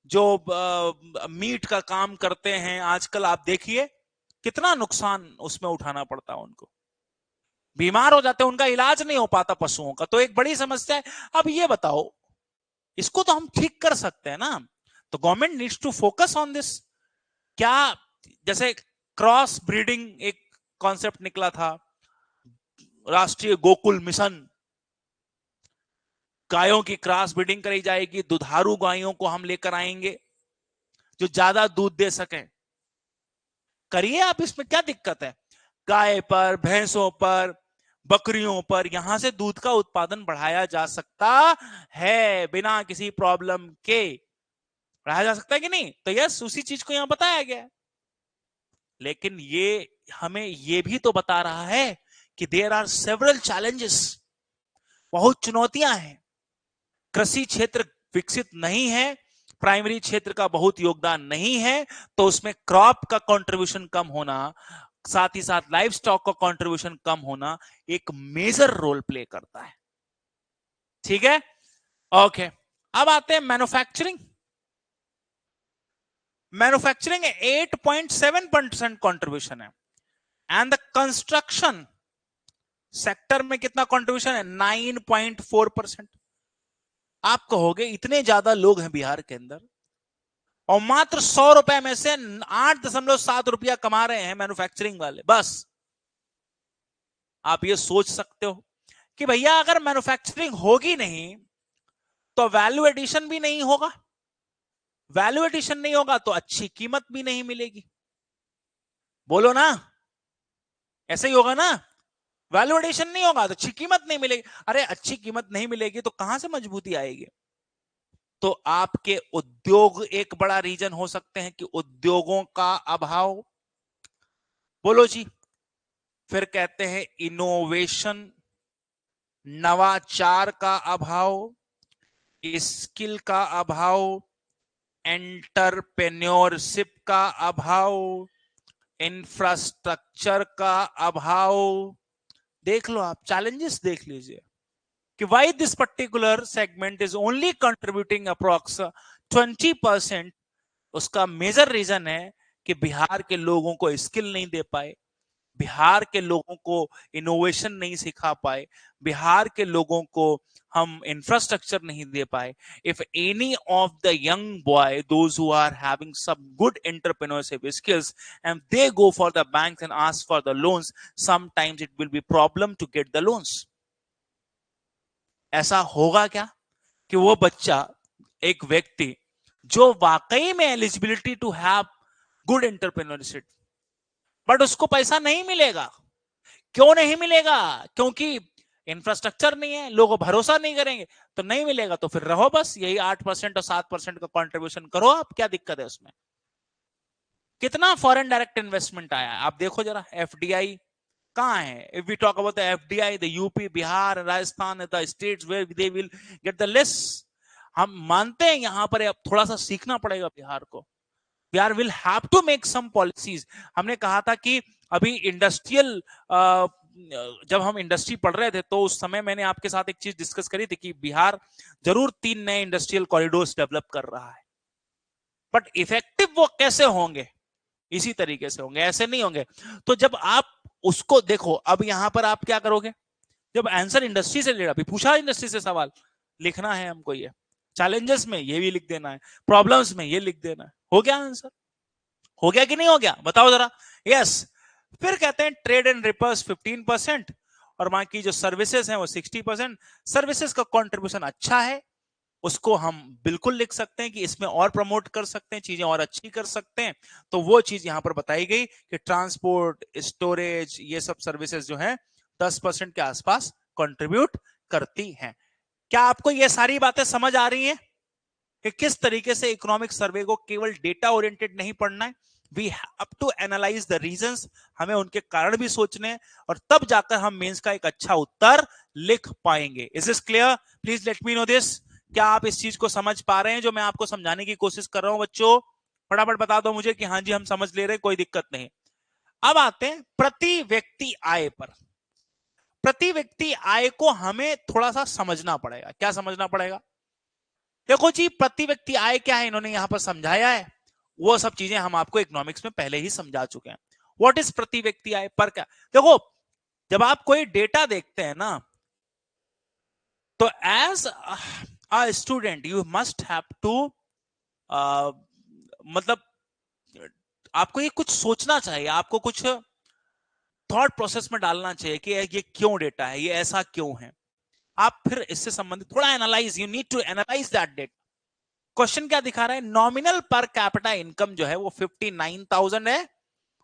जो मीट का काम करते हैं, आजकल आप देखिए कितना नुकसान उसमें उठाना पड़ता है उनको, बीमार हो जाते हैं, उनका इलाज नहीं हो पाता पशुओं का, तो एक बड़ी समस्या है। अब ये बताओ, इसको तो हम ठीक कर सकते हैं ना, तो government needs to focus on this. क्या, जैसे क्रॉस ब्रीडिंग एक कॉन्सेप्ट निकला था, राष्ट्रीय गोकुल मिशन, गायों की क्रॉस ब्रीडिंग करी जाएगी, दुधारू गायों को हम लेकर आएंगे जो ज्यादा दूध दे सकें। करिए आप, इसमें क्या दिक्कत है? गाय पर, भैंसों पर, बकरियों पर यहां से दूध का उत्पादन बढ़ाया जा सकता है, बिना किसी प्रॉब्लम के बढ़ाया जा सकता है कि नहीं? तो यस, उसी चीज को यहां बताया गया है। लेकिन ये हमें ये भी तो बता रहा है कि देयर आर सेवरल चैलेंजेस, बहुत चुनौतियां हैं, कृषि क्षेत्र विकसित नहीं है, प्राइमरी क्षेत्र का बहुत योगदान नहीं है, तो उसमें क्रॉप का कंट्रीब्यूशन कम होना, साथ ही साथ लाइव स्टॉक का कंट्रीब्यूशन कम होना एक मेजर रोल प्ले करता है। ठीक है, ओके। अब आते हैं मैन्युफैक्चरिंग। मैन्युफैक्चरिंग 8.7% कंट्रीब्यूशन है, एंड द कंस्ट्रक्शन सेक्टर में कितना कंट्रीब्यूशन है? 9.4%। आप कहोगे इतने ज्यादा लोग हैं बिहार के अंदर और मात्र 100 रुपए में से 8.7 रुपया कमा रहे हैं मैन्युफैक्चरिंग वाले, बस। आप ये सोच सकते हो कि भैया अगर मैन्युफैक्चरिंग होगी नहीं तो वैल्यू एडिशन भी नहीं होगा, वैल्यू एडिशन नहीं होगा तो अच्छी कीमत भी नहीं मिलेगी। बोलो ना, ऐसे ही होगा ना। वैल्यू एडिशन नहीं होगा तो अच्छी कीमत नहीं मिलेगी। अरे अच्छी कीमत नहीं मिलेगी तो कहां से मजबूती आएगी? तो आपके उद्योग एक बड़ा रीजन हो सकते हैं कि उद्योगों का अभाव। बोलो जी। फिर कहते हैं इनोवेशन, नवाचार का अभाव, स्किल का अभाव, एंटरप्रेन्योरशिप का अभाव, इंफ्रास्ट्रक्चर का अभाव। देख लो, आप चैलेंजेस देख लीजिए कि why this particular segment is only contributing approx 20%। उसका मेजर रीजन है कि बिहार के लोगों को स्किल नहीं दे पाए, बिहार के लोगों को इनोवेशन नहीं सिखा पाए, बिहार के लोगों को हम इंफ्रास्ट्रक्चर नहीं दे पाए। If any of the young boy those who are having some good entrepreneurship skills and they go for the bank and ask for the loans, sometimes it will be problem to get the loans. ऐसा होगा क्या कि वो बच्चा, एक व्यक्ति जो वाकई में eligibility to have good entrepreneurship, but उसको पैसा नहीं मिलेगा। क्यों नहीं मिलेगा? क्योंकि इंफ्रास्ट्रक्चर नहीं है, लोग भरोसा नहीं करेंगे, तो नहीं मिलेगा। तो फिर रहो बस यही 8% और 7% का कंट्रीब्यूशन करो आप, क्या दिक्कत है उसमें? कितना फॉरेन डायरेक्ट इन्वेस्टमेंट आया आप देखो जरा। एफडीआई कहां है? If we talk about the FDI, the UP, Bihar, Rajasthan, the states where they will get the less. हम मानते हैं यहां पर अब थोड़ा सा सीखना पड़ेगा बिहार को। Bihar will have to make some policies. हमने कहा था कि अभी इंडस्ट्रियल, जब हम इंडस्ट्री पढ़ रहे थे तो उस समय मैंने आपके साथ एक चीज डिस्कस करी थी कि बिहार जरूर 3 नए इंडस्ट्रियल कॉरिडोर्स डेवलप कर रहा है, बट इफेक्टिव वो कैसे होंगे? इसी तरीके से होंगे, ऐसे नहीं होंगे। तो जब आप उसको देखो, अब यहां पर आप क्या करोगे? जब आंसर इंडस्ट्री से ले रहा, पूछा इंडस्ट्री से सवाल, लिखना है हमको, ये चैलेंजेस में ये भी लिख देना है, प्रॉब्लम्स में ये लिख देना है। हो गया आंसर? हो गया कि नहीं हो गया? बताओ जरा। यस। फिर कहते हैं ट्रेड एंड रिपर्स 15% और बाकी जो सर्विसेज हैं वो 60%। सर्विसेज का कंट्रीब्यूशन अच्छा है, उसको हम बिल्कुल लिख सकते हैं कि इसमें और प्रमोट कर सकते हैं, चीजें और अच्छी कर सकते हैं। तो वो चीज यहां पर बताई गई कि ट्रांसपोर्ट, स्टोरेज, ये सब सर्विसेज जो है 10% के आसपास कंट्रीब्यूट करती हैं। क्या आपको ये सारी बातें समझ आ रही हैं कि किस तरीके से इकोनॉमिक सर्वे को केवल डेटा ओरिएंटेड नहीं पढ़ना है? We have to analyse the reasons, हमें उनके कारण भी सोचने हैं और तब जाकर हम मेंस का एक अच्छा उत्तर लिख पाएंगे। Is this clear? Please let me know this. क्या आप इस चीज को समझ पा रहे हैं जो मैं आपको समझाने की कोशिश कर रहा हूं बच्चों? फटाफट बता दो मुझे कि हाँ जी हम समझ ले रहे, कोई दिक्कत नहीं। अब आते हैं प्रति व्यक्ति आय पर। प्रति व्यक्ति आय को हमें थोड़ा सा समझना पड़ेगा। क्या समझना पड़ेगा? देखो जी, प्रति व्यक्ति आय क्या है इन्होंने यहां पर समझाया है, वो सब चीजें हम आपको इकोनॉमिक्स में पहले ही समझा चुके हैं। व्हाट इज प्रति व्यक्ति आय पर? क्या देखो, जब आप कोई डेटा देखते हैं ना, तो as a student you must have to, मतलब आपको ये कुछ सोचना चाहिए, आपको कुछ थॉट प्रोसेस में डालना चाहिए कि ये क्यों डेटा है, ये ऐसा क्यों है। आप फिर इससे संबंधित थोड़ा analyse, you need to analyse that data. Question क्या दिखा रहा है? नॉमिनल पर कैपिटा इनकम जो है वो 59,000 है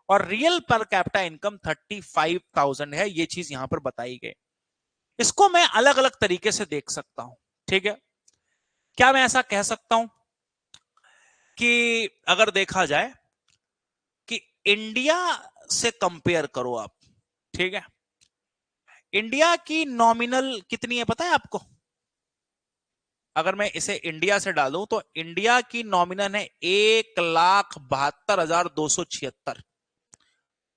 और रियल पर कैपिटा इनकम 35,000 है। ये चीज यहां पर बताई गई। इसको मैं अलग अलग तरीके से देख सकता हूं, ठीक है। क्या मैं ऐसा कह सकता हूं कि अगर देखा जाए कि इंडिया से कंपेयर करो आप, ठीक है, इंडिया की नॉमिनल कितनी है पता है आपको? अगर मैं इसे इंडिया से डालूं तो इंडिया की नॉमिनल है 1,72,276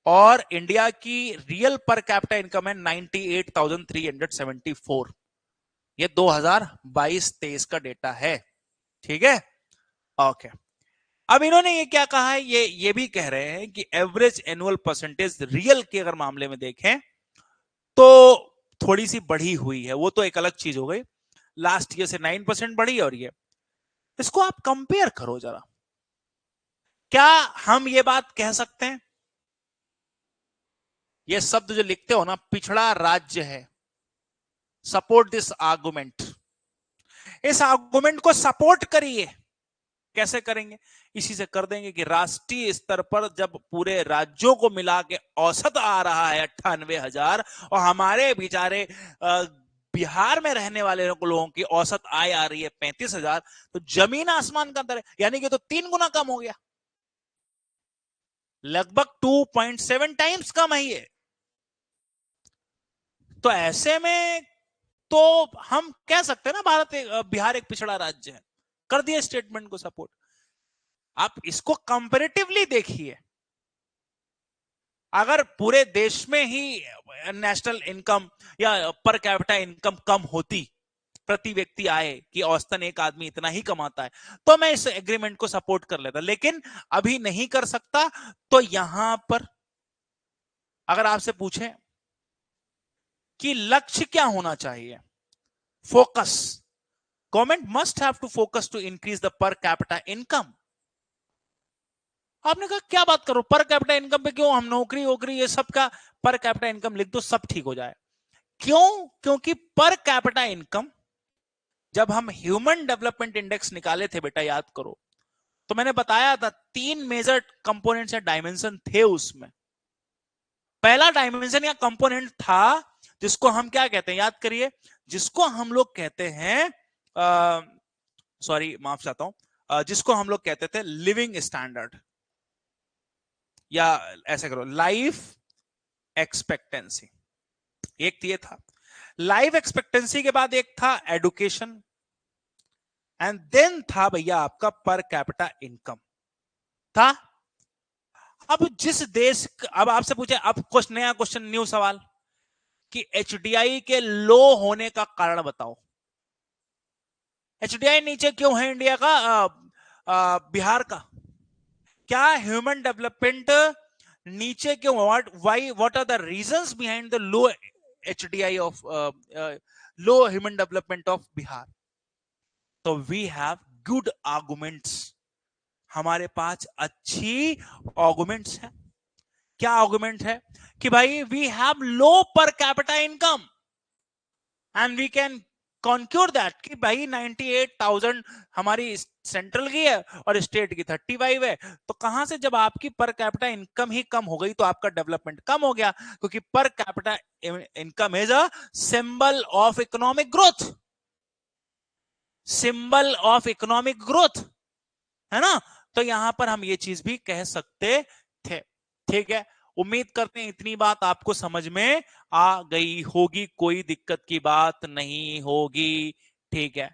और इंडिया की रियल पर कैपिटा इनकम है 98,374। ये 2022-23 का डेटा है, ठीक है। ओके। अब इन्होंने ये क्या कहा है, ये भी कह रहे हैं कि एवरेज एनुअल परसेंटेज रियल के अगर मामले में देखें तो थोड़ी सी बढ़ी हुई है, वो तो एक अलग चीज हो गई। लास्ट ईयर से 9% बढ़ी है, और ये इसको आप कंपेयर करो जरा। क्या हम ये बात कह सकते हैं, ये शब्द जो लिखते हो ना, पिछड़ा राज्य है, सपोर्ट दिस आर्गुमेंट, इस आर्गुमेंट को सपोर्ट करिए। कैसे करेंगे? इसी से कर देंगे कि राष्ट्रीय स्तर पर जब पूरे राज्यों को मिला के औसत आ रहा है 98,000, और हमारे बेचारे बिहार में रहने वाले लोगों की औसत आय आ रही है 35,000, तो जमीन आसमान का अंतर है, यानी कि तो 3 गुना कम हो गया, लगभग 2.7 टाइम्स कम है ये। तो ऐसे में तो हम कह सकते हैं ना, बिहार एक पिछड़ा राज्य है, कर दिया स्टेटमेंट को सपोर्ट। आप इसको कंपैरेटिवली देखिए, अगर पूरे देश में ही नेशनल इनकम या पर कैपिटा इनकम कम होती, प्रति व्यक्ति आए कि औसतन एक आदमी इतना ही कमाता है, तो मैं इस एग्रीमेंट को सपोर्ट कर लेता, लेकिन अभी नहीं कर सकता। तो यहां पर अगर आपसे पूछे कि लक्ष्य क्या होना चाहिए, focus, government must have to focus to increase the per capita income. आपने कहा क्या बात करो, पर कैपिटा इनकम पे क्यों, हम नौकरी वोकरी ये सब का पर कैपिटा इनकम लिख दो, सब ठीक हो जाए। क्यों? क्योंकि पर कैपिटा इनकम, जब हम ह्यूमन डेवलपमेंट इंडेक्स निकाले थे बेटा, याद करो, तो मैंने बताया था 3 मेजर कंपोनेंट्स या डायमेंशन थे उसमें। पहला डायमेंशन या कंपोनेंट था जिसको हम क्या कहते हैं, याद करिए, जिसको हम लोग कहते हैं, सॉरी माफ चाहता हूं, जिसको हम लोग कहते थे लिविंग स्टैंडर्ड, या ऐसे करो लाइफ एक्सपेक्टेंसी। एक ये था लाइफ एक्सपेक्टेंसी, के बाद एक था एडुकेशन, एंड देन था भैया आपका पर कैपिटा इनकम था। अब जिस देश, अब आपसे पूछे, अब कुछ नया क्वेश्चन, न्यू सवाल, कि एचडीआई के लो होने का कारण बताओ। एचडीआई नीचे क्यों है इंडिया का, बिहार का? क्या ह्यूमन डेवलपमेंट नीचे क्यों, what are the reasons behind the low HDI of, low human development of Bihar? तो वी हैव गुड आर्गुमेंट्स, हमारे पास अच्छी आर्गुमेंट्स है। क्या आर्गुमेंट है? कि भाई we have low per capita income and we can concur that, कि भाई 98,000 हमारी सेंट्रल की है और स्टेट की 35 है, तो कहां से, जब आपकी पर कैपिटा इनकम ही कम हो गई तो आपका डेवलपमेंट कम हो गया, क्योंकि पर capita income is a symbol of economic growth, symbol of economic growth, है ना? तो यहां पर हम ये चीज भी कह सकते थे। ठीक है, उम्मीद करते हैं इतनी बात आपको समझ में आ गई होगी, कोई दिक्कत की बात नहीं होगी। ठीक है,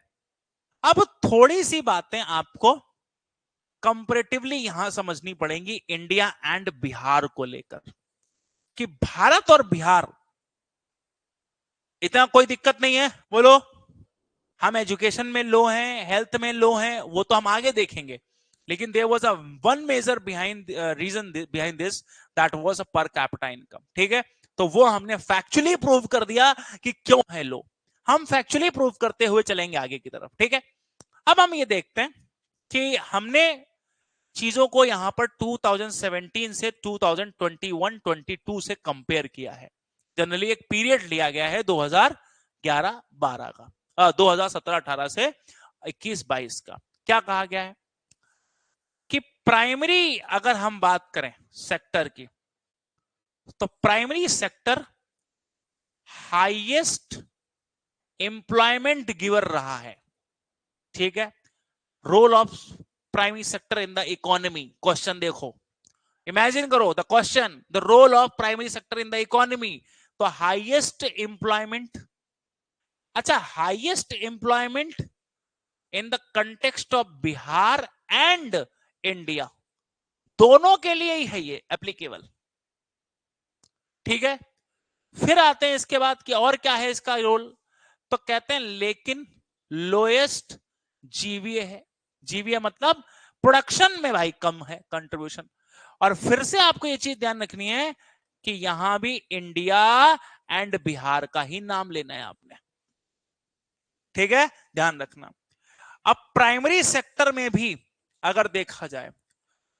अब थोड़ी सी बातें आपको कंपैरेटिवली यहां समझनी पड़ेंगी इंडिया एंड बिहार को लेकर, कि भारत और बिहार, इतना कोई दिक्कत नहीं है, बोलो। हम एजुकेशन में लो हैं, हेल्थ में लो हैं, वो तो हम आगे देखेंगे, लेकिन there was a one major behind reason behind this, that was a per capita income. ठीक है, तो वो हमने फैक्चुअली प्रूव कर दिया कि क्यों है लो, हम फैक्चुअली प्रूव करते हुए चलेंगे आगे की तरफ। ठीक है, अब हम ये देखते हैं कि हमने चीजों को यहां पर 2017 से 2021-22 से कंपेयर किया है। जनरली एक पीरियड लिया गया है 2011-12 का, 2017-18 से 21-22 का। क्या कहा गया है कि प्राइमरी अगर हम बात करें सेक्टर की, तो primary sector highest employment giver रहा है। ठीक है, role of primary sector in the economy, question देखो, इमेजिन करो the question, the role of primary sector in the economy, तो हाईएस्ट एम्प्लॉयमेंट, अच्छा highest employment in the context of Bihar and India, दोनों के लिए ही है ये एप्लीकेबल। ठीक है, फिर आते हैं इसके बाद कि और क्या है इसका रोल, तो कहते हैं लेकिन लोएस्ट जीवीए है, जीवीए मतलब प्रोडक्शन में भाई कम है कंट्रीब्यूशन। और फिर से आपको ये चीज ध्यान रखनी है कि यहां भी इंडिया एंड बिहार का ही नाम लेना है आपने, ठीक है, ध्यान रखना। अब प्राइमरी सेक्टर में भी अगर देखा जाए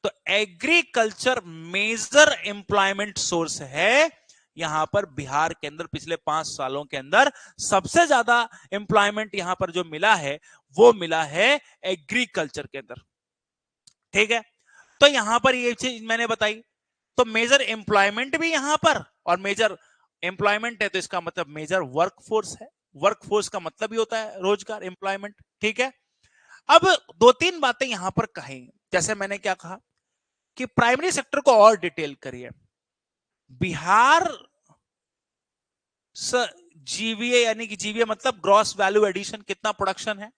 तो एग्रीकल्चर मेजर एम्प्लॉयमेंट सोर्स है। यहां पर बिहार के अंदर पिछले 5 सालों के अंदर सबसे ज्यादा एम्प्लॉयमेंट यहां पर जो मिला है वो मिला है एग्रीकल्चर के अंदर, ठीक है। तो यहां पर ये चीज मैंने बताई, तो मेजर एम्प्लॉयमेंट भी यहां पर, और मेजर एम्प्लॉयमेंट है तो इसका मतलब मेजर वर्कफोर्स है। वर्कफोर्स का मतलब ही होता है रोजगार, एम्प्लॉयमेंट, ठीक है। अब 2-3 बातें यहां पर कहेंगे, जैसे मैंने क्या कहा कि प्राइमरी सेक्टर को और डिटेल करिए। बिहार जीवीए, यानी कि जीवीए मतलब ग्रॉस वैल्यू एडिशन, कितना प्रोडक्शन है,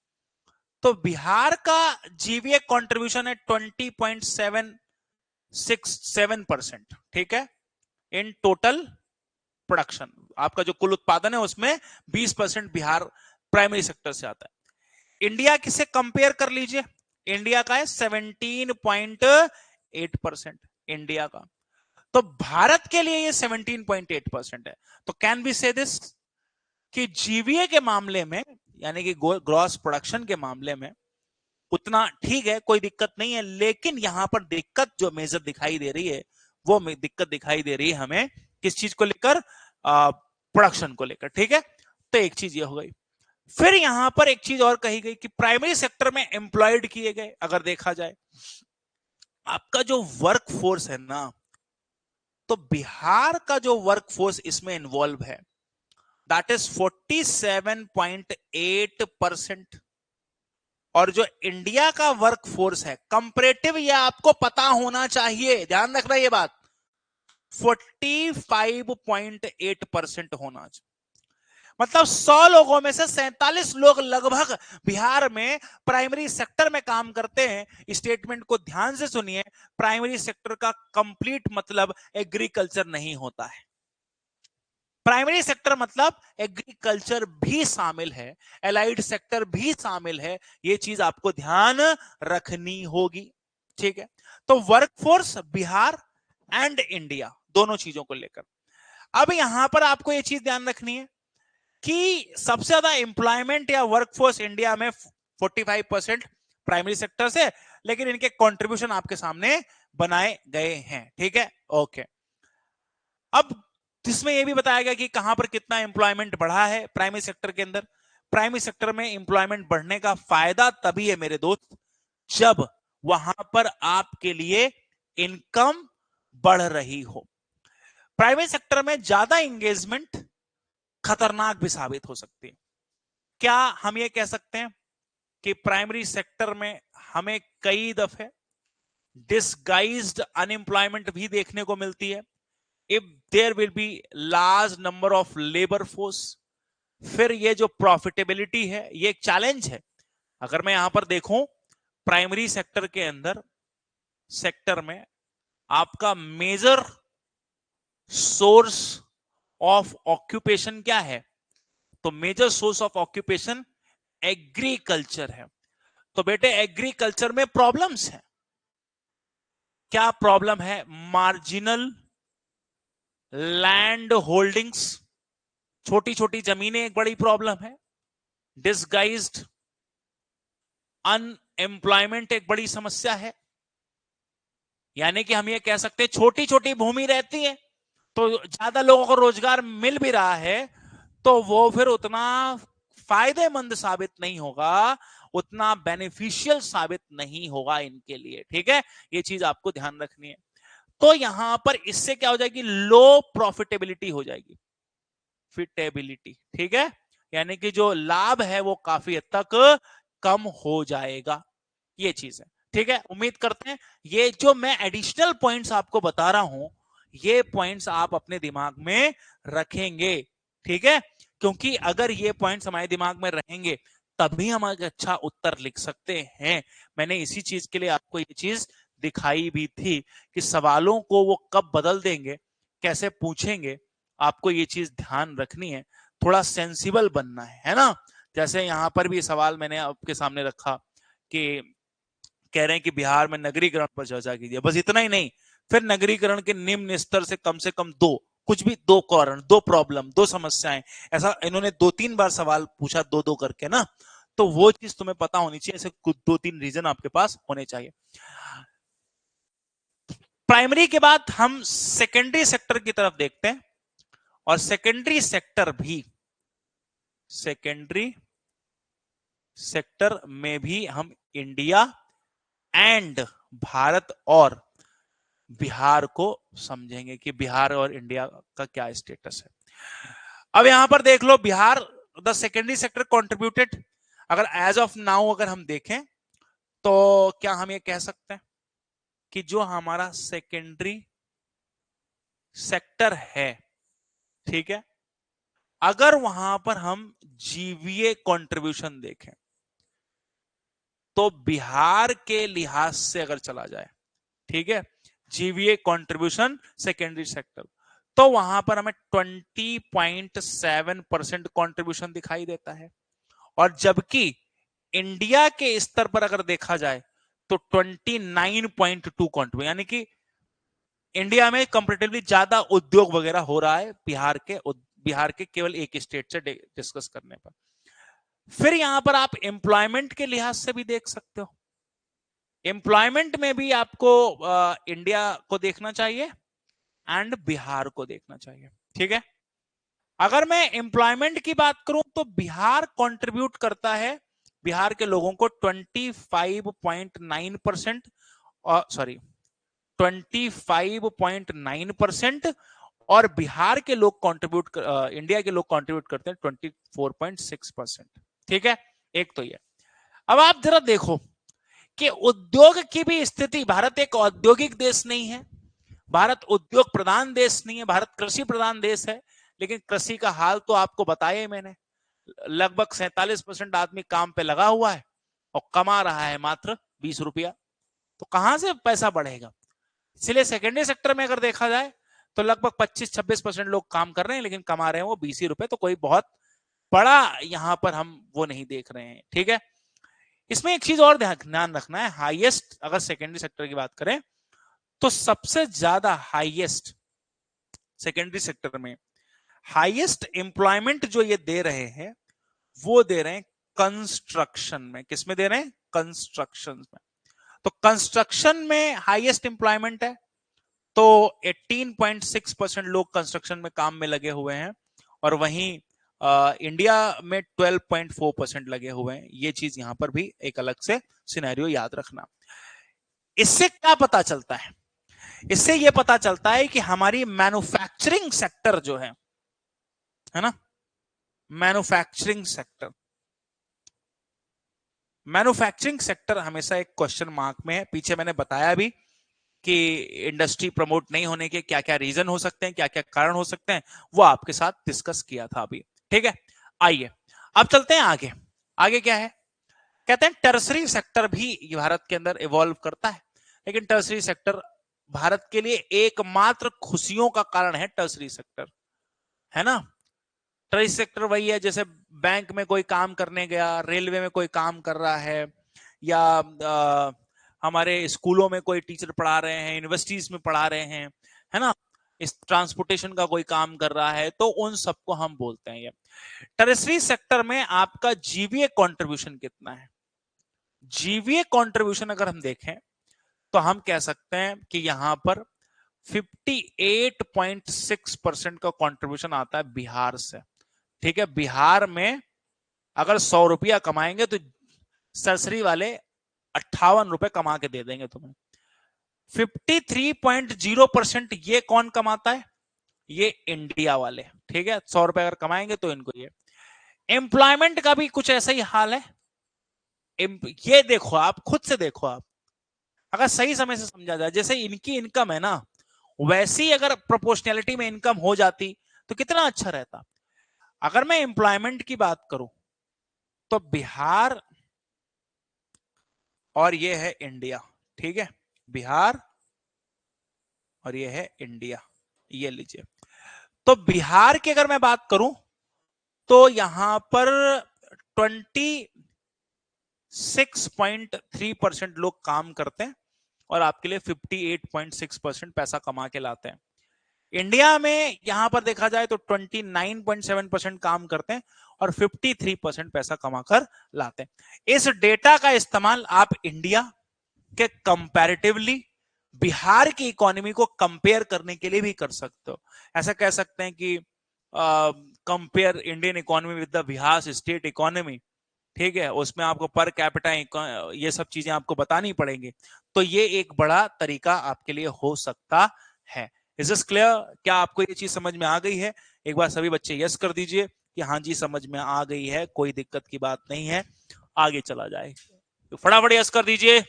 तो बिहार का जीवीए कंट्रीब्यूशन है 20.767%, ठीक है, इन टोटल प्रोडक्शन। आपका जो कुल उत्पादन है उसमें 20% बिहार प्राइमरी सेक्टर से आता है। इंडिया किसे कंपेयर कर लीजिए, इंडिया का है 17.8% इंडिया का, तो भारत के लिए ये 17.8% है। तो कैन बी से दिस कि जीवीए के मामले में, यानी कि ग्रॉस प्रोडक्शन के मामले में उतना ठीक है, कोई दिक्कत नहीं है, लेकिन यहां पर दिक्कत जो मेजर दिखाई दे रही है वो दिक्कत दिखाई दे रही है हमें किस चीज को लेकर, प्रोडक्शन को लेकर, ठीक है। तो एक चीज ये हो गई। फिर यहां पर एक चीज और कही गई कि प्राइमरी सेक्टर में एम्प्लॉयड किए गए, अगर देखा जाए आपका जो वर्क फोर्स है ना, तो बिहार का जो वर्क फोर्स इसमें इन्वॉल्व है दैट इज 47.8%, और जो इंडिया का वर्क फोर्स है कंपैरेटिव, ये आपको पता होना चाहिए, ध्यान रखना ये बात, 45.8% होना चाहिए। मतलब 100 लोगों में से 47 लोग लगभग बिहार में प्राइमरी सेक्टर में काम करते हैं। स्टेटमेंट को ध्यान से सुनिए, प्राइमरी सेक्टर का कंप्लीट मतलब एग्रीकल्चर नहीं होता है। प्राइमरी सेक्टर मतलब एग्रीकल्चर भी शामिल है, एलाइड सेक्टर भी शामिल है, ये चीज आपको ध्यान रखनी होगी, ठीक है। तो वर्कफोर्स बिहार एंड इंडिया दोनों चीजों को लेकर, अब यहां पर आपको ये चीज ध्यान रखनी है कि सबसे ज्यादा एम्प्लॉयमेंट या वर्कफोर्स इंडिया में 45% प्राइमरी सेक्टर से, लेकिन इनके कंट्रीब्यूशन आपके सामने बनाए गए हैं, ठीक है, ओके। अब इसमें यह भी बताया गया कि कहां पर कितना एम्प्लॉयमेंट बढ़ा है प्राइमरी सेक्टर के अंदर। प्राइमरी सेक्टर में एम्प्लॉयमेंट बढ़ने का फायदा तभी है मेरे दोस्त, जब वहां पर आपके लिए इनकम बढ़ रही हो। प्राइवेट सेक्टर में ज्यादा एंगेजमेंट खतरनाक भी साबित हो सकती है। क्या हम ये कह सकते हैं कि प्राइमरी सेक्टर में हमें कई दफे डिसगाइज्ड अनएम्प्लॉयमेंट भी देखने को मिलती है, if there will be large number of labour force. फिर ये जो प्रॉफिटेबिलिटी है ये एक चैलेंज है। अगर मैं यहां पर देखूं प्राइमरी सेक्टर के अंदर, सेक्टर में आपका मेजर सोर्स ऑफ ऑक्यूपेशन क्या है, तो major source of occupation agriculture है। तो बेटे एग्रीकल्चर में प्रॉब्लम्स हैं, क्या प्रॉब्लम है, मार्जिनल लैंड होल्डिंग्स, छोटी छोटी जमीनें एक बड़ी प्रॉब्लम है, डिसगाइज्ड अनएम्प्लॉयमेंट एक बड़ी समस्या है। यानी कि हम ये कह सकते हैं छोटी छोटी भूमि रहती है तो ज्यादा लोगों को रोजगार मिल भी रहा है तो वो फिर उतना फायदेमंद साबित नहीं होगा, उतना बेनिफिशियल साबित नहीं होगा इनके लिए, ठीक है, ये चीज आपको ध्यान रखनी है। तो यहां पर इससे क्या हो जाएगी, लो प्रॉफिटेबिलिटी हो जाएगी, फिटेबिलिटी, ठीक है, यानी कि जो लाभ है वो काफी हद तक कम हो जाएगा, ये चीज है, ठीक है। उम्मीद करते हैं ये जो मैं एडिशनल पॉइंट्स आपको बता रहा हूं ये पॉइंट्स आप अपने दिमाग में रखेंगे, ठीक है, क्योंकि अगर ये पॉइंट्स हमारे दिमाग में रहेंगे तभी हम एक अच्छा उत्तर लिख सकते हैं। मैंने इसी चीज के लिए आपको ये चीज दिखाई भी थी कि सवालों को वो कब बदल देंगे, कैसे पूछेंगे, आपको ये चीज ध्यान रखनी है, थोड़ा सेंसिबल बनना है ना। जैसे यहां पर भी सवाल मैंने आपके सामने रखा कि कह रहे हैं कि बिहार में नगरीकरण पर चर्चा कीजिए, बस इतना ही नहीं, फिर नगरीकरण के निम्न स्तर से कम 2 कुछ भी, दो कारण, दो प्रॉब्लम, दो समस्याएं, ऐसा इन्होंने 2-3 बार सवाल पूछा दो दो करके ना, तो वो चीज तुम्हें पता होनी चाहिए, ऐसे कुछ 2-3 रीजन आपके पास होने चाहिए। प्राइमरी के बाद हम सेकेंडरी सेक्टर की तरफ देखते हैं, और सेकेंडरी सेक्टर में भी हम इंडिया एंड भारत और बिहार को समझेंगे कि बिहार और इंडिया का क्या स्टेटस है। अब यहां पर देख लो, Bihar, the secondary sector contributed, अगर एज ऑफ नाउ अगर हम देखें तो क्या हम ये कह सकते हैं कि जो हमारा सेकेंडरी सेक्टर है, ठीक है, अगर वहां पर हम जीवीए कंट्रीब्यूशन देखें तो बिहार के लिहाज से अगर चला जाए, ठीक है, जीवीए कंट्रीब्यूशन सेकेंडरी सेक्टर, तो वहां पर हमें 20.7% कंट्रीब्यूशन दिखाई देता है, और जबकि इंडिया के स्तर पर अगर देखा जाए तो 29.2 कंट्रीब्यूशन, यानी कि इंडिया में कंपेरेटिवली ज्यादा उद्योग वगैरह हो रहा है बिहार के केवल एक स्टेट से डिस्कस करने पर। फिर यहां पर आप एम्प्लॉयमेंट के लिहाज से भी देख सकते हो, एम्प्लॉयमेंट में भी आपको इंडिया को देखना चाहिए एंड बिहार को देखना चाहिए, ठीक है। अगर मैं एम्प्लॉयमेंट की बात करूं तो बिहार कंट्रीब्यूट करता है, बिहार के लोगों को 25.9%, सॉरी 25.9%, और बिहार के लोग कंट्रीब्यूट, इंडिया के लोग कंट्रीब्यूट करते हैं 24.6%, ठीक है। एक तो ये, अब आप जरा देखो कि उद्योग की भी स्थिति, भारत एक औद्योगिक देश नहीं है, भारत उद्योग प्रधान देश नहीं है, भारत कृषि प्रधान देश है, लेकिन कृषि का हाल तो आपको बताया मैंने, लगभग 47% आदमी काम पे लगा हुआ है और कमा रहा है मात्र 20 रुपया, तो कहां से पैसा बढ़ेगा। इसलिए सेकेंडरी सेक्टर में अगर देखा जाए तो लगभग 25-26% लोग काम कर रहे हैं, लेकिन कमा रहे हैं वो 20 रुपए, तो कोई बहुत बड़ा यहां पर हम वो नहीं देख रहे हैं, ठीक है। इसमें एक चीज और ध्यान रखना है, हाईएस्ट अगर सेकेंडरी सेक्टर की बात करें तो सबसे ज्यादा हाईएस्ट सेकेंडरी सेक्टर में हाईएस्ट एम्प्लॉयमेंट जो ये दे रहे हैं, वो दे रहे हैं कंस्ट्रक्शन में। किसमें दे रहे हैं? कंस्ट्रक्शन में। तो कंस्ट्रक्शन में हाईएस्ट एम्प्लॉयमेंट है, तो 18.6% लोग कंस्ट्रक्शन में काम में लगे हुए हैं, और वहीं इंडिया में 12.4% लगे हुए हैं। ये चीज यहां पर भी एक अलग से सिनेरियो याद रखना। इससे क्या पता चलता है? इससे यह पता चलता है कि हमारी मैन्युफैक्चरिंग सेक्टर जो है ना, मैन्युफैक्चरिंग सेक्टर हमेशा एक क्वेश्चन मार्क में है। पीछे मैंने बताया भी कि इंडस्ट्री प्रमोट नहीं होने के क्या क्या रीजन हो सकते हैं, क्या क्या कारण हो सकते हैं, वो आपके साथ डिस्कस किया था अभी, ठीक है। आइए अब चलते हैं आगे। आगे क्या है? कहते हैं टर्सरी सेक्टर भी भारत के अंदर इवॉल्व करता है, लेकिन टर्सरी सेक्टर भारत के लिए एकमात्र खुशियों का कारण है। टर्सरी सेक्टर है ना, टर्सरी सेक्टर वही है जैसे बैंक में कोई काम करने गया, रेलवे में कोई काम कर रहा है, या हमारे स्कूलों में कोई टीचर पढ़ा रहे हैं, यूनिवर्सिटीज में पढ़ा रहे हैं, है ना, इस ट्रांसपोर्टेशन का कोई काम कर रहा है, तो उन सबको हम बोलते हैं ये। टर्सरी सेक्टर में आपका जीवीए कंट्रीब्यूशन कितना है? जीवीए कंट्रीब्यूशन अगर हम देखें तो हम कह सकते हैं कि यहां पर 58.6% का कंट्रीब्यूशन आता है बिहार से, ठीक है। बिहार में अगर 100 रुपया कमाएंगे तो सरसरी वाले 58 रुपए कमा के दे देंगे तुम्हें। 53.0% ये कौन कमाता है? ये इंडिया वाले, ठीक है। 100 रुपए अगर कमाएंगे तो इनको ये। एम्प्लॉयमेंट का भी कुछ ऐसा ही हाल है। ये देखो, आप खुद से देखो, आप अगर सही समय से समझा जाए, जैसे इनकी इनकम है ना, वैसी अगर प्रोपोर्शनैलिटी में इनकम हो जाती तो कितना अच्छा रहता। अगर मैं एम्प्लॉयमेंट की बात करूं तो बिहार और ये है इंडिया, ठीक है। बिहार और ये है इंडिया, ये लीजिए। तो बिहार की अगर मैं बात करूं तो यहां पर 26.3% लोग काम करते हैं और आपके लिए 58.6% पैसा कमा के लाते हैं। इंडिया में यहां पर देखा जाए तो 29.7% काम करते हैं और 53% पैसा कमाकर लाते हैं। इस डेटा का इस्तेमाल आप इंडिया के कंपैरेटिवली बिहार की इकोनॉमी को कंपेयर करने के लिए भी कर सकते हो। ऐसा कह सकते हैं कि compare Indian economy with the Bihar state economy, ठीक है, उसमें आपको पर कैपिटा ये सब चीजें आपको बतानी पड़ेंगी। तो ये एक बड़ा तरीका आपके लिए हो सकता है। Is this clear? क्या आपको ये चीज समझ में आ गई है? एक बार सभी बच्चे यस कर दीजिए कि हाँ जी समझ में आ गई है, कोई दिक्कत की बात नहीं है, आगे चला जाए। तो फटाफट यस कर दीजिए।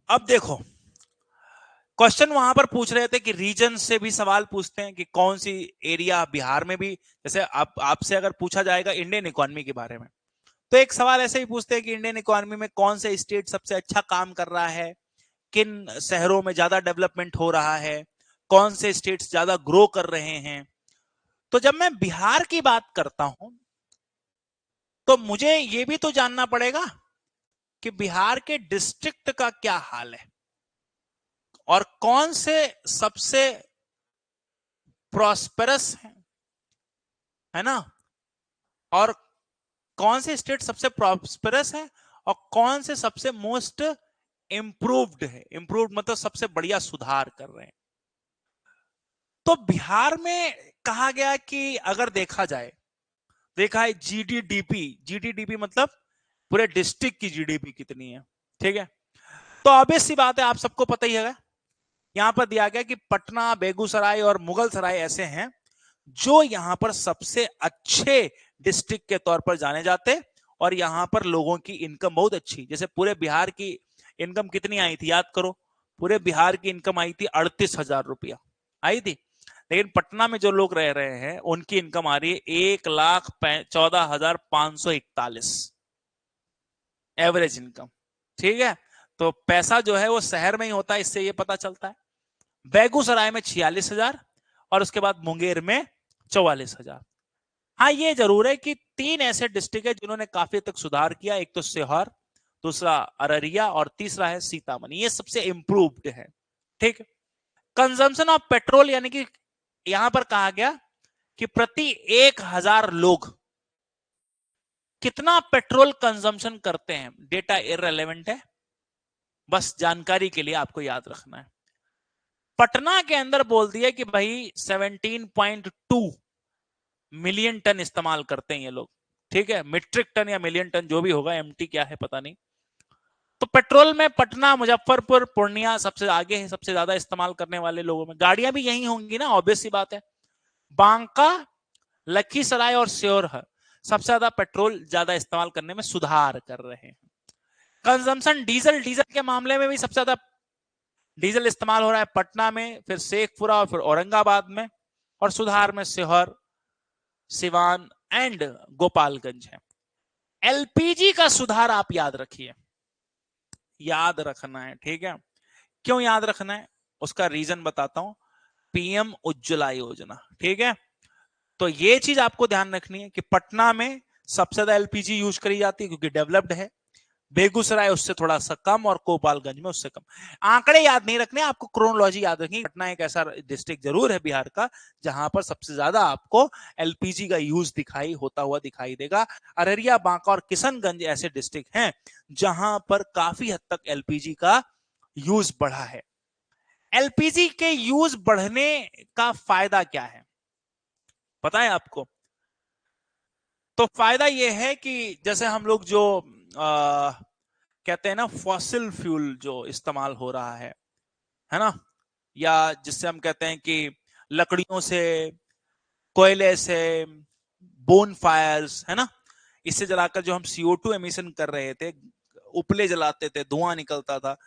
अब देखो, क्वेश्चन वहां पर पूछ रहे थे कि रीजन से भी सवाल पूछते हैं कि कौन सी एरिया बिहार में भी, जैसे आपसे अगर पूछा जाएगा इंडियन इकोनॉमी के बारे में, तो एक सवाल ऐसे ही पूछते हैं कि इंडियन इकोनॉमी में कौन से स्टेट सबसे अच्छा काम कर रहा है, किन शहरों में ज्यादा डेवलपमेंट हो रहा है, कौन से स्टेट्स ज्यादा ग्रो कर रहे हैं। तो जब मैं बिहार की बात करता हूं तो मुझे यह भी तो जानना पड़ेगा कि बिहार के डिस्ट्रिक्ट का क्या हाल है और कौन से सबसे प्रॉस्पेरस है ना, और कौन से स्टेट सबसे प्रॉस्पेरस है और कौन से सबसे मोस्ट इंप्रूव्ड है। इंप्रूव्ड मतलब सबसे बढ़िया सुधार कर रहे हैं। तो बिहार में कहा गया कि अगर देखा जाए, देखा है जीडीडीपी, जीडीडीपी मतलब पूरे डिस्ट्रिक्ट की जीडीपी कितनी है, ठीक है। तो ऑब्वियस सी बात है, आप सबको पता ही है, यहां पर दिया गया कि पटना, बेगूसराय और मुगल सराय ऐसे हैं जो यहां पर सबसे अच्छे डिस्ट्रिक्ट के तौर पर जाने जाते, और यहां पर लोगों की इनकम बहुत अच्छी, जैसे पूरे बिहार की इनकम कितनी आई थी याद करो, पूरे बिहार की इनकम आई थी 38,000 रुपया आई थी। लेकिन पटना में जो लोग रह रहे हैं उनकी इनकम आ रही है 1,14,541 एवरेज इनकम, ठीक है। तो पैसा जो है वो शहर में ही होता है, इससे ये पता चलता है। बेगूसराय में 46,000 और उसके बाद मुंगेर में 44,000। हाँ ये जरूर है कि 3 ऐसे डिस्ट्रिक्ट है जिन्होंने काफी तक सुधार किया, एक तो सीहोर, दूसरा अररिया और तीसरा है सीतामढ़ी, ये सबसे इंप्रूव्ड है, ठीक। कंजम्पशन ऑफ पेट्रोल, यानी कि यहां पर कहा गया कि प्रति 1,000 लोग कितना पेट्रोल कंजम्पशन करते हैं। डेटा इररिलेवेंट है, बस जानकारी के लिए आपको याद रखना है। पटना के अंदर बोल दिया कि भाई 17.2 मिलियन टन इस्तेमाल करते हैं ये लोग, ठीक है, मीट्रिक टन या मिलियन टन जो भी होगा, एमटी क्या है पता नहीं। तो पेट्रोल में पटना, मुजफ्फरपुर, पूर्णिया सबसे आगे है, सबसे ज्यादा इस्तेमाल करने वाले लोगों में। गाड़ियां भी यही होंगी ना, ऑब्वियस सी बात है। बांका, लखीसराय और सियोर सबसे ज्यादा पेट्रोल ज्यादा इस्तेमाल करने में सुधार कर रहे हैं। कंजम्पशन डीजल, डीजल के मामले में भी सबसे ज्यादा डीजल इस्तेमाल हो रहा है पटना में, फिर शेखपुरा और फिर औरंगाबाद में, और सुधार में सिहोर, सिवान एंड गोपालगंज है। एलपीजी का सुधार आप याद रखिए, याद रखना है, ठीक है। क्यों याद रखना है उसका रीजन बताता हूं, पीएम उज्ज्वला योजना, ठीक है। तो ये चीज आपको ध्यान रखनी है कि पटना में सबसे ज्यादा एलपीजी यूज करी जाती है क्योंकि डेवलप्ड है, बेगूसराय उससे थोड़ा सा कम और गोपालगंज में उससे कम। आंकड़े याद नहीं रखने आपको, क्रोनोलॉजी याद रखनी। पटना एक ऐसा डिस्ट्रिक्ट जरूर है बिहार का जहां पर सबसे ज्यादा आपको एलपीजी का यूज दिखाई होता हुआ दिखाई देगा। अररिया, बांका और किशनगंज ऐसे डिस्ट्रिक्ट हैं जहां पर काफी हद तक एलपीजी का यूज बढ़ा है। एलपीजी के यूज बढ़ने का फायदा क्या है पता है आपको? तो फायदा यह है कि जैसे हम लोग जो कहते हैं ना, फॉसिल फ्यूल जो इस्तेमाल हो रहा है ना, या जिससे हम कहते हैं कि लकड़ियों से, कोयले से, बोन फायर्स, है ना, इससे जलाकर जो हम CO2 एमिशन कर रहे थे, उपले जलाते थे, धुआं निकलता था,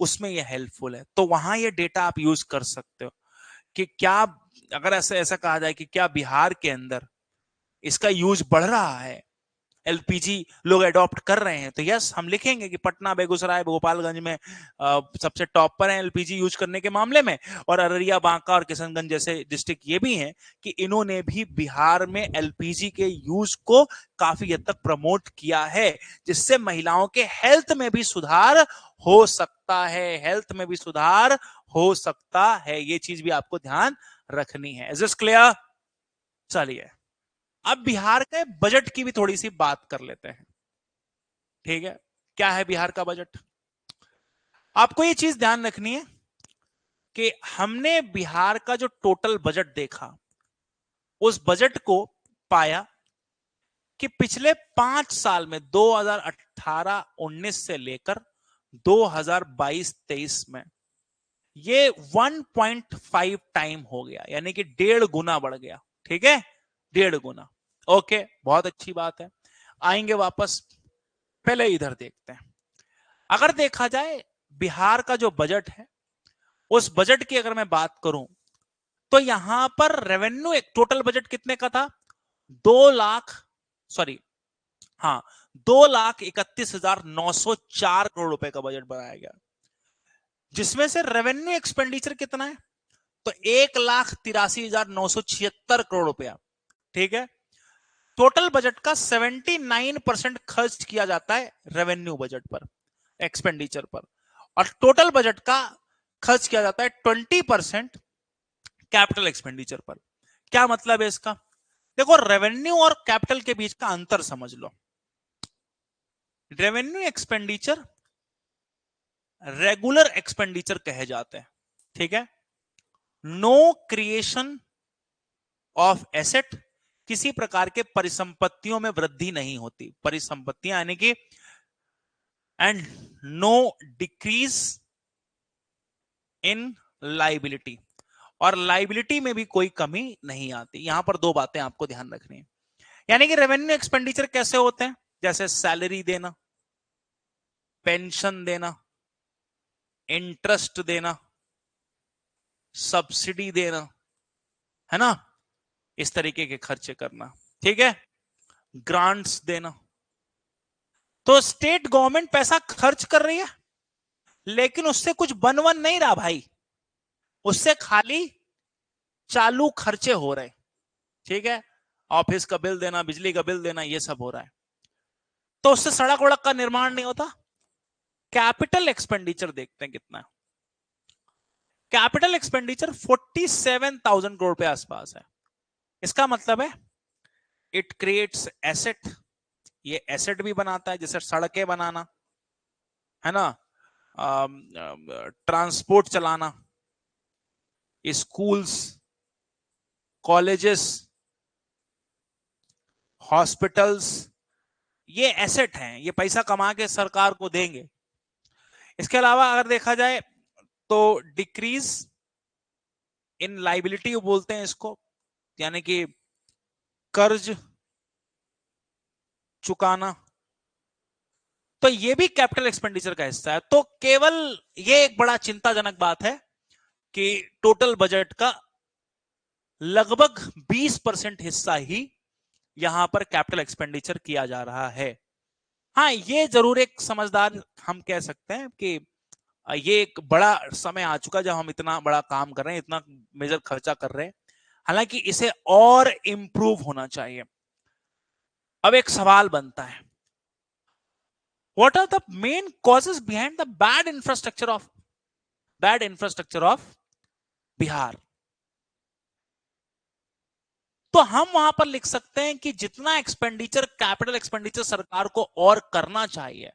उसमें ये हेल्पफुल है। तो वहां ये डेटा आप यूज कर सकते हो कि क्या, अगर ऐसा ऐसा कहा जाए कि क्या बिहार के अंदर इसका यूज बढ़ रहा है एलपीजी लोग अडॉप्ट कर रहे हैं, तो यस हम लिखेंगे कि पटना, बेगूसराय, गोपालगंज में सबसे टॉप पर है एलपीजी यूज करने के मामले में, और अररिया, बांका और किशनगंज जैसे डिस्ट्रिक्ट ये भी हैं कि इन्होंने भी बिहार में एलपीजी के यूज को काफी हद तक प्रमोट किया है, जिससे महिलाओं के हेल्थ में भी सुधार हो सकता है, हेल्थ में भी सुधार हो सकता है। ये चीज भी आपको ध्यान रखनी है। Is this clear? चलिए अब बिहार के बजट की भी थोड़ी सी बात कर लेते हैं। ठीक है, क्या है बिहार का बजट? आपको ये चीज ध्यान रखनी है कि हमने बिहार का जो टोटल बजट देखा, उस बजट को पाया कि पिछले 5 साल में 2018-19 से लेकर 2022-23 में ये 1.5 टाइम हो गया, यानी कि 1.5 गुना बढ़ गया। ठीक है, 1.5 गुना। ओके, बहुत अच्छी बात है। आएंगे वापस, पहले इधर देखते हैं। अगर देखा जाए बिहार का जो बजट है, उस बजट की अगर मैं बात करूं तो यहां पर रेवेन्यू, एक टोटल बजट कितने का था? 2 लाख, सॉरी, हाँ, 2,31,904 करोड़ रुपए का बजट बनाया गया, जिसमें से रेवेन्यू एक्सपेंडिचर कितना है? तो 1,83,976 करोड़ रुपया। ठीक है, टोटल बजट का 79% खर्च किया जाता है रेवेन्यू बजट पर, एक्सपेंडिचर पर, और टोटल बजट का खर्च किया जाता है 20% कैपिटल एक्सपेंडिचर पर। क्या मतलब है इसका? देखो, रेवेन्यू और कैपिटल के बीच का अंतर समझ लो। रेवेन्यू एक्सपेंडिचर रेगुलर एक्सपेंडिचर कहे जाते हैं। ठीक है, नो क्रिएशन ऑफ एसेट, किसी प्रकार के परिसंपत्तियों में वृद्धि नहीं होती, परिसंपत्तियां यानी कि, and no decrease in liability, और लाइबिलिटी में भी कोई कमी नहीं आती। यहां पर दो बातें आपको ध्यान रखनी है। यानी कि रेवेन्यू एक्सपेंडिचर कैसे होते हैं? जैसे सैलरी देना, पेंशन देना, इंटरेस्ट देना, सब्सिडी देना, है ना, इस तरीके के खर्चे करना। ठीक है, ग्रांट्स देना। तो स्टेट गवर्नमेंट पैसा खर्च कर रही है, लेकिन उससे कुछ बनवन नहीं रहा भाई, उससे खाली चालू खर्चे हो रहे। ठीक है, ऑफिस का बिल देना, बिजली का बिल देना, ये सब हो रहा है, तो उससे सड़क वड़क का निर्माण नहीं होता। कैपिटल एक्सपेंडिचर देखते हैं कितना है। कैपिटल एक्सपेंडिचर 47,000 करोड़ के आसपास है। इसका मतलब है इट क्रिएट्स एसेट, ये एसेट भी बनाता है, जैसे सड़कें बनाना, है ना, ट्रांसपोर्ट चलाना, स्कूल्स, कॉलेजेस, हॉस्पिटल्स, ये एसेट हैं, ये पैसा कमा के सरकार को देंगे। इसके अलावा अगर देखा जाए तो डिक्रीज इन लाइबिलिटी बोलते हैं इसको, यानी कि कर्ज चुकाना, तो ये भी कैपिटल एक्सपेंडिचर का हिस्सा है। तो केवल ये एक बड़ा चिंताजनक बात है कि टोटल बजट का लगभग 20% हिस्सा ही यहां पर कैपिटल एक्सपेंडिचर किया जा रहा है। हाँ, ये जरूर एक समझदार हम कह सकते हैं कि ये एक बड़ा समय आ चुका जब हम इतना बड़ा काम कर रहे हैं, इतना मेजर खर्चा कर रहे हैं, हालांकि इसे और इंप्रूव होना चाहिए। अब एक सवाल बनता है, what are the main causes behind the bad infrastructure of Bihar? तो हम वहां पर लिख सकते हैं कि जितना एक्सपेंडिचर, कैपिटल एक्सपेंडिचर सरकार को और करना चाहिए,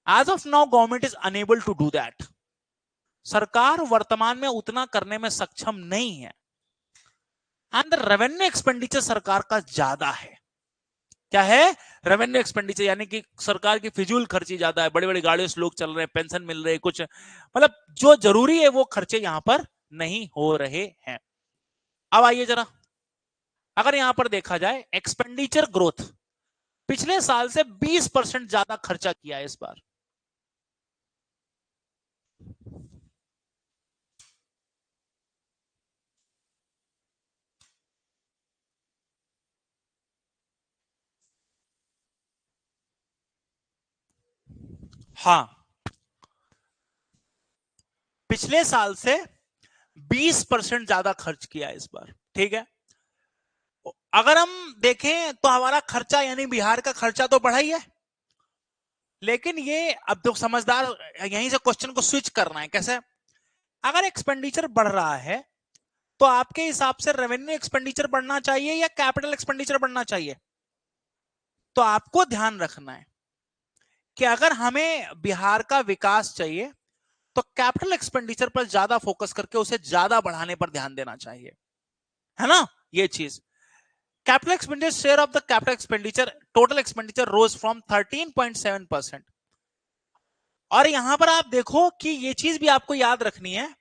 as of now government is unable to do that. सरकार वर्तमान में उतना करने में सक्षम नहीं है, एंड द रेवेन्यू एक्सपेंडिचर सरकार का ज्यादा है। क्या है? रेवेन्यू एक्सपेंडिचर, यानी कि सरकार की फिजूल खर्ची ज्यादा है, बड़ी बड़ी गाड़ियों से लोग चल रहे हैं, पेंशन मिल रहे हैं, कुछ मतलब जो जरूरी है वो खर्चे यहां पर नहीं हो रहे हैं। अब आइए जरा, अगर यहां पर देखा जाए एक्सपेंडिचर ग्रोथ, पिछले साल से 20% ज्यादा खर्चा किया है इस बार। हाँ, पिछले साल से 20% ज्यादा खर्च किया इस बार। ठीक है, अगर हम देखें तो हमारा खर्चा यानी बिहार का खर्चा तो बढ़ा ही है, लेकिन ये अब तो समझदार यहीं से क्वेश्चन को स्विच करना है। कैसे? अगर एक्सपेंडिचर बढ़ रहा है तो आपके हिसाब से रेवेन्यू एक्सपेंडिचर बढ़ना चाहिए या कैपिटल एक्सपेंडिचर बढ़ना चाहिए? तो आपको ध्यान रखना है कि अगर हमें बिहार का विकास चाहिए तो कैपिटल एक्सपेंडिचर पर ज्यादा फोकस करके उसे ज्यादा बढ़ाने पर ध्यान देना चाहिए, है ना? ये चीज, capital expenditure share of the capital expenditure total expenditure rose from 13.7%। और यहां पर आप देखो कि ये चीज भी आपको याद रखनी है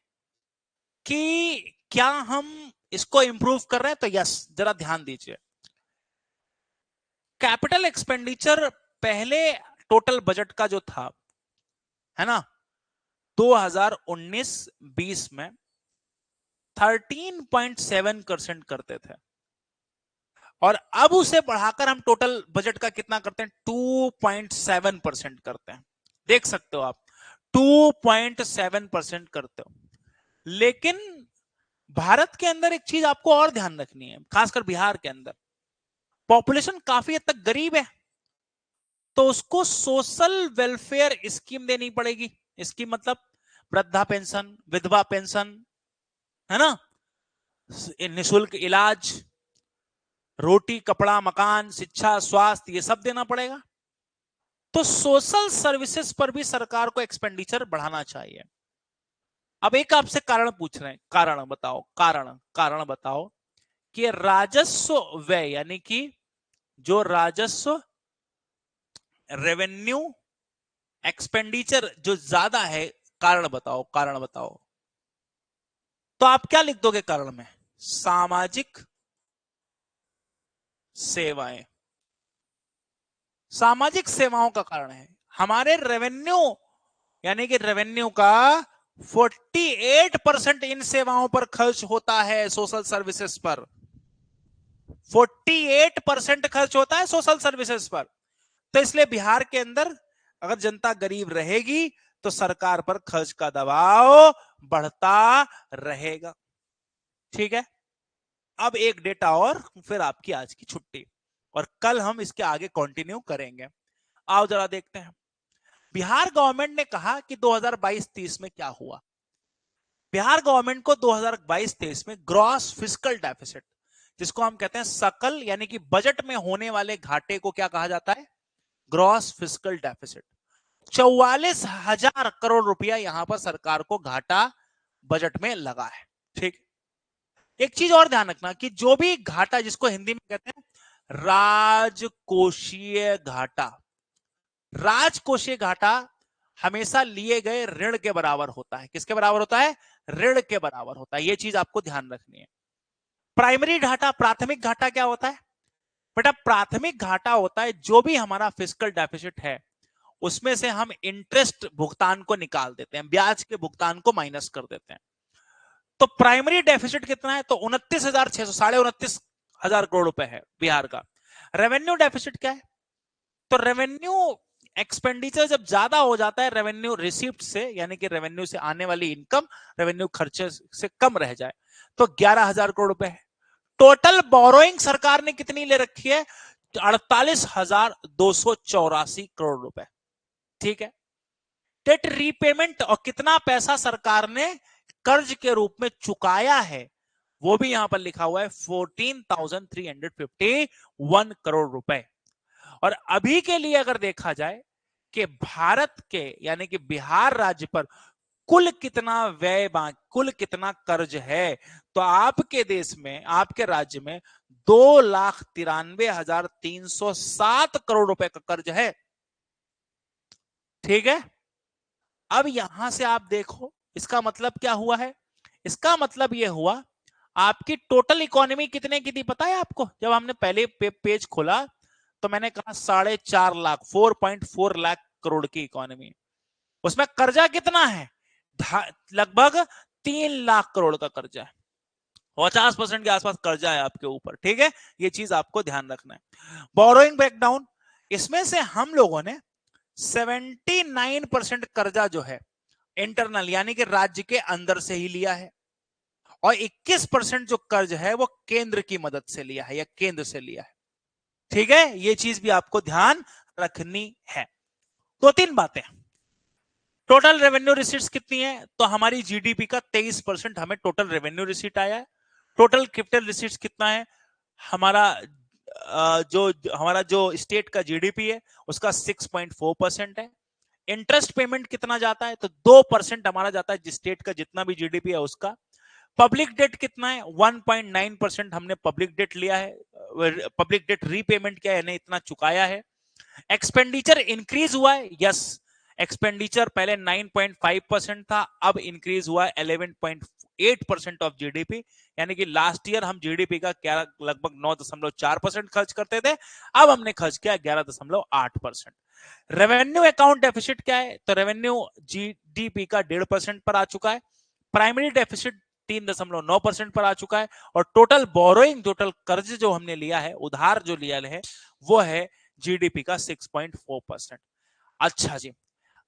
कि क्या हम इसको इंप्रूव कर रहे हैं। तो यस, जरा ध्यान दीजिए, कैपिटल एक्सपेंडिचर पहले टोटल बजट का जो था, है ना, 2019-20 में 13.7% करते थे, और अब उसे बढ़ाकर हम टोटल बजट का कितना करते हैं? 2.7% करते हैं। देख सकते हो आप, 2.7% करते हो। लेकिन भारत के अंदर एक चीज आपको और ध्यान रखनी है, खासकर बिहार के अंदर पॉपुलेशन काफी हद तक गरीब है, तो उसको सोशल वेलफेयर स्कीम देनी पड़ेगी। स्कीम मतलब वृद्धा पेंशन, विधवा पेंशन, है ना, निःशुल्क इलाज, रोटी, कपड़ा, मकान, शिक्षा, स्वास्थ्य, ये सब देना पड़ेगा। तो सोशल सर्विसेज पर भी सरकार को एक्सपेंडिचर बढ़ाना चाहिए। अब एक आपसे कारण पूछ रहे हैं, कारण बताओ, कारण बताओ कि राजस्व व्यय यानी कि जो राजस्व रेवेन्यू एक्सपेंडिचर जो ज्यादा है, कारण बताओ, कारण बताओ। तो आप क्या लिख दोगे कारण में? सामाजिक सेवाएं। सामाजिक सेवाओं का कारण है। हमारे रेवेन्यू यानी कि रेवेन्यू का 48% इन सेवाओं पर खर्च होता है, सोशल सर्विसेज पर। 48% खर्च होता है सोशल सर्विसेज पर। तो इसलिए बिहार के अंदर अगर जनता गरीब रहेगी तो सरकार पर खर्च का दबाव बढ़ता रहेगा। ठीक है, अब एक डेटा और, फिर आपकी आज की छुट्टी, और कल हम इसके आगे कंटिन्यू करेंगे। आओ जरा देखते हैं, बिहार गवर्नमेंट ने कहा कि 2022-23 में क्या हुआ। बिहार गवर्नमेंट को 2022-23 में ग्रॉस फिस्कल डेफिसिट, जिसको हम कहते हैं सकल यानी कि बजट में होने वाले घाटे को क्या कहा जाता है? Gross fiscal deficit. 44,000 करोड़ रुपया यहां पर सरकार को घाटा बजट में लगा है। ठीक, एक चीज और ध्यान रखना कि जो भी घाटा, जिसको हिंदी में कहते हैं राजकोषीय घाटा, राजकोषीय घाटा हमेशा लिए गए ऋण के बराबर होता है। किसके बराबर होता है? ऋण के बराबर होता है। यह चीज आपको ध्यान रखनी है। प्राइमरी घाटा, प्राथमिक घाटा क्या होता है बेटा? प्राथमिक घाटा होता है जो भी हमारा फिस्कल डेफिसिट है उसमें से हम इंटरेस्ट भुगतान को निकाल देते हैं, ब्याज के भुगतान को माइनस कर देते हैं। तो प्राइमरी डेफिसिट कितना है? तो 29,600, 29,500 करोड़ रुपए है बिहार का। रेवेन्यू डेफिसिट क्या है? तो रेवेन्यू एक्सपेंडिचर जब ज्यादा हो जाता है रेवेन्यू रिसीप्ट से, यानी कि रेवेन्यू से आने वाली इनकम रेवेन्यू खर्चे से कम रह जाए, तो 11,000 करोड़ रुपए है। टोटल बोरोइंग सरकार ने कितनी ले रखी है? 48,284 करोड़ रुपए। ठीक है, डेट रीपेमेंट और कितना पैसा सरकार ने कर्ज के रूप में चुकाया है वो भी यहां पर लिखा हुआ है, 14,351 करोड़ रुपए। और अभी के लिए अगर देखा जाए कि भारत के यानी कि बिहार राज्य पर कुल कितना व्यय, कुल कितना कर्ज है, तो आपके देश में, आपके राज्य में 2,93,307 करोड़ रुपए का कर्ज है। ठीक है, अब यहां से आप देखो इसका मतलब क्या हुआ है? इसका मतलब यह हुआ आपकी टोटल इकोनॉमी कितने की थी पता है आपको? जब हमने पहले पेज खोला तो मैंने कहा 4.5 लाख, 4.4 लाख करोड़ की इकोनॉमी। उसमें कर्जा कितना है? लगभग 3 लाख करोड़ का कर्जा है, 50% के आसपास कर्जा है आपके ऊपर। ठीक है, ये चीज आपको ध्यान रखना है। बोरोइंग ब्रेकडाउन, इसमें से हम लोगों ने 79% कर्जा जो है इंटरनल यानी कि राज्य के अंदर से ही लिया है, और 21% जो कर्ज है वो केंद्र की मदद से लिया है या केंद्र से लिया है। ठीक है, ये चीज भी आपको ध्यान रखनी है। दो तीन बातें, टोटल रेवेन्यू रिसीट्स कितनी है, तो हमारी जीडीपी का 23% हमें टोटल रेवेन्यू रिसीट आया है। टोटल कैपिटल रिसीट्स कितना है, हमारा जो स्टेट का जीडीपी है उसका 6.4% है। इंटरेस्ट पेमेंट कितना जाता है, तो 2% हमारा जाता है जिस स्टेट का जितना भी जीडीपी है उसका। पब्लिक डेट कितना है, 1.9% हमने पब्लिक डेट लिया है, पब्लिक डेट रीपेमेंट किया है, यानी इतना चुकाया है। एक्सपेंडिचर इंक्रीज हुआ है, यस, एक्सपेंडिचर पहले 9.5% था, अब इंक्रीज हुआ है 11.8% ऑफ जीडीपी, यानी कि लास्ट ईयर हम जीडीपी का लगभग 9.4% खर्च करते थे, अब हमने खर्च किया 11.8%। रेवेन्यू अकाउंट डेफिसिट क्या है, तो रेवेन्यू जीडीपी का 1.5% पर आ चुका है। प्राइमरी डेफिसिट 3.9% पर आ चुका है, और टोटल बोरोइंग, टोटल कर्ज जो हमने लिया है, उधार जो लिया है, वो है जीडीपी का 6.4%। अच्छा जी,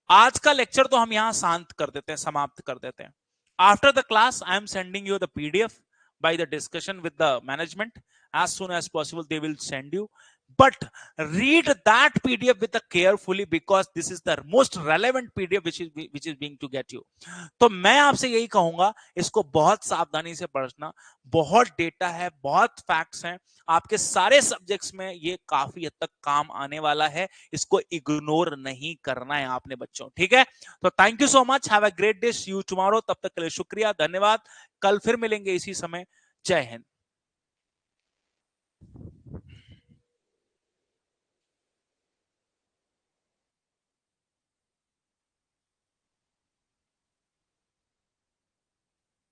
आज का लेक्चर तो हम यहां शांत कर देते हैं, समाप्त कर देते हैं। After the class I am sending you the PDF by the discussion with the management. As soon as possible they will send you, but read that pdf with the carefully, because this is the most relevant pdf which is being to get you. तो मैं आपसे यही कहूंगा, इसको बहुत सावधानी से पढ़ना, बहुत डेटा है, बहुत फैक्ट्स हैं, आपके सारे सब्जेक्ट्स में ये काफी हद तक काम आने वाला है, इसको इग्नोर नहीं करना है आपने बच्चों, ठीक है। तो thank you so much, have a great day, see you tomorrow, तब तक के लिए शुक्रिया, धन्यवाद, कल फिर मिलेंगे इसी समय, जय हिंद।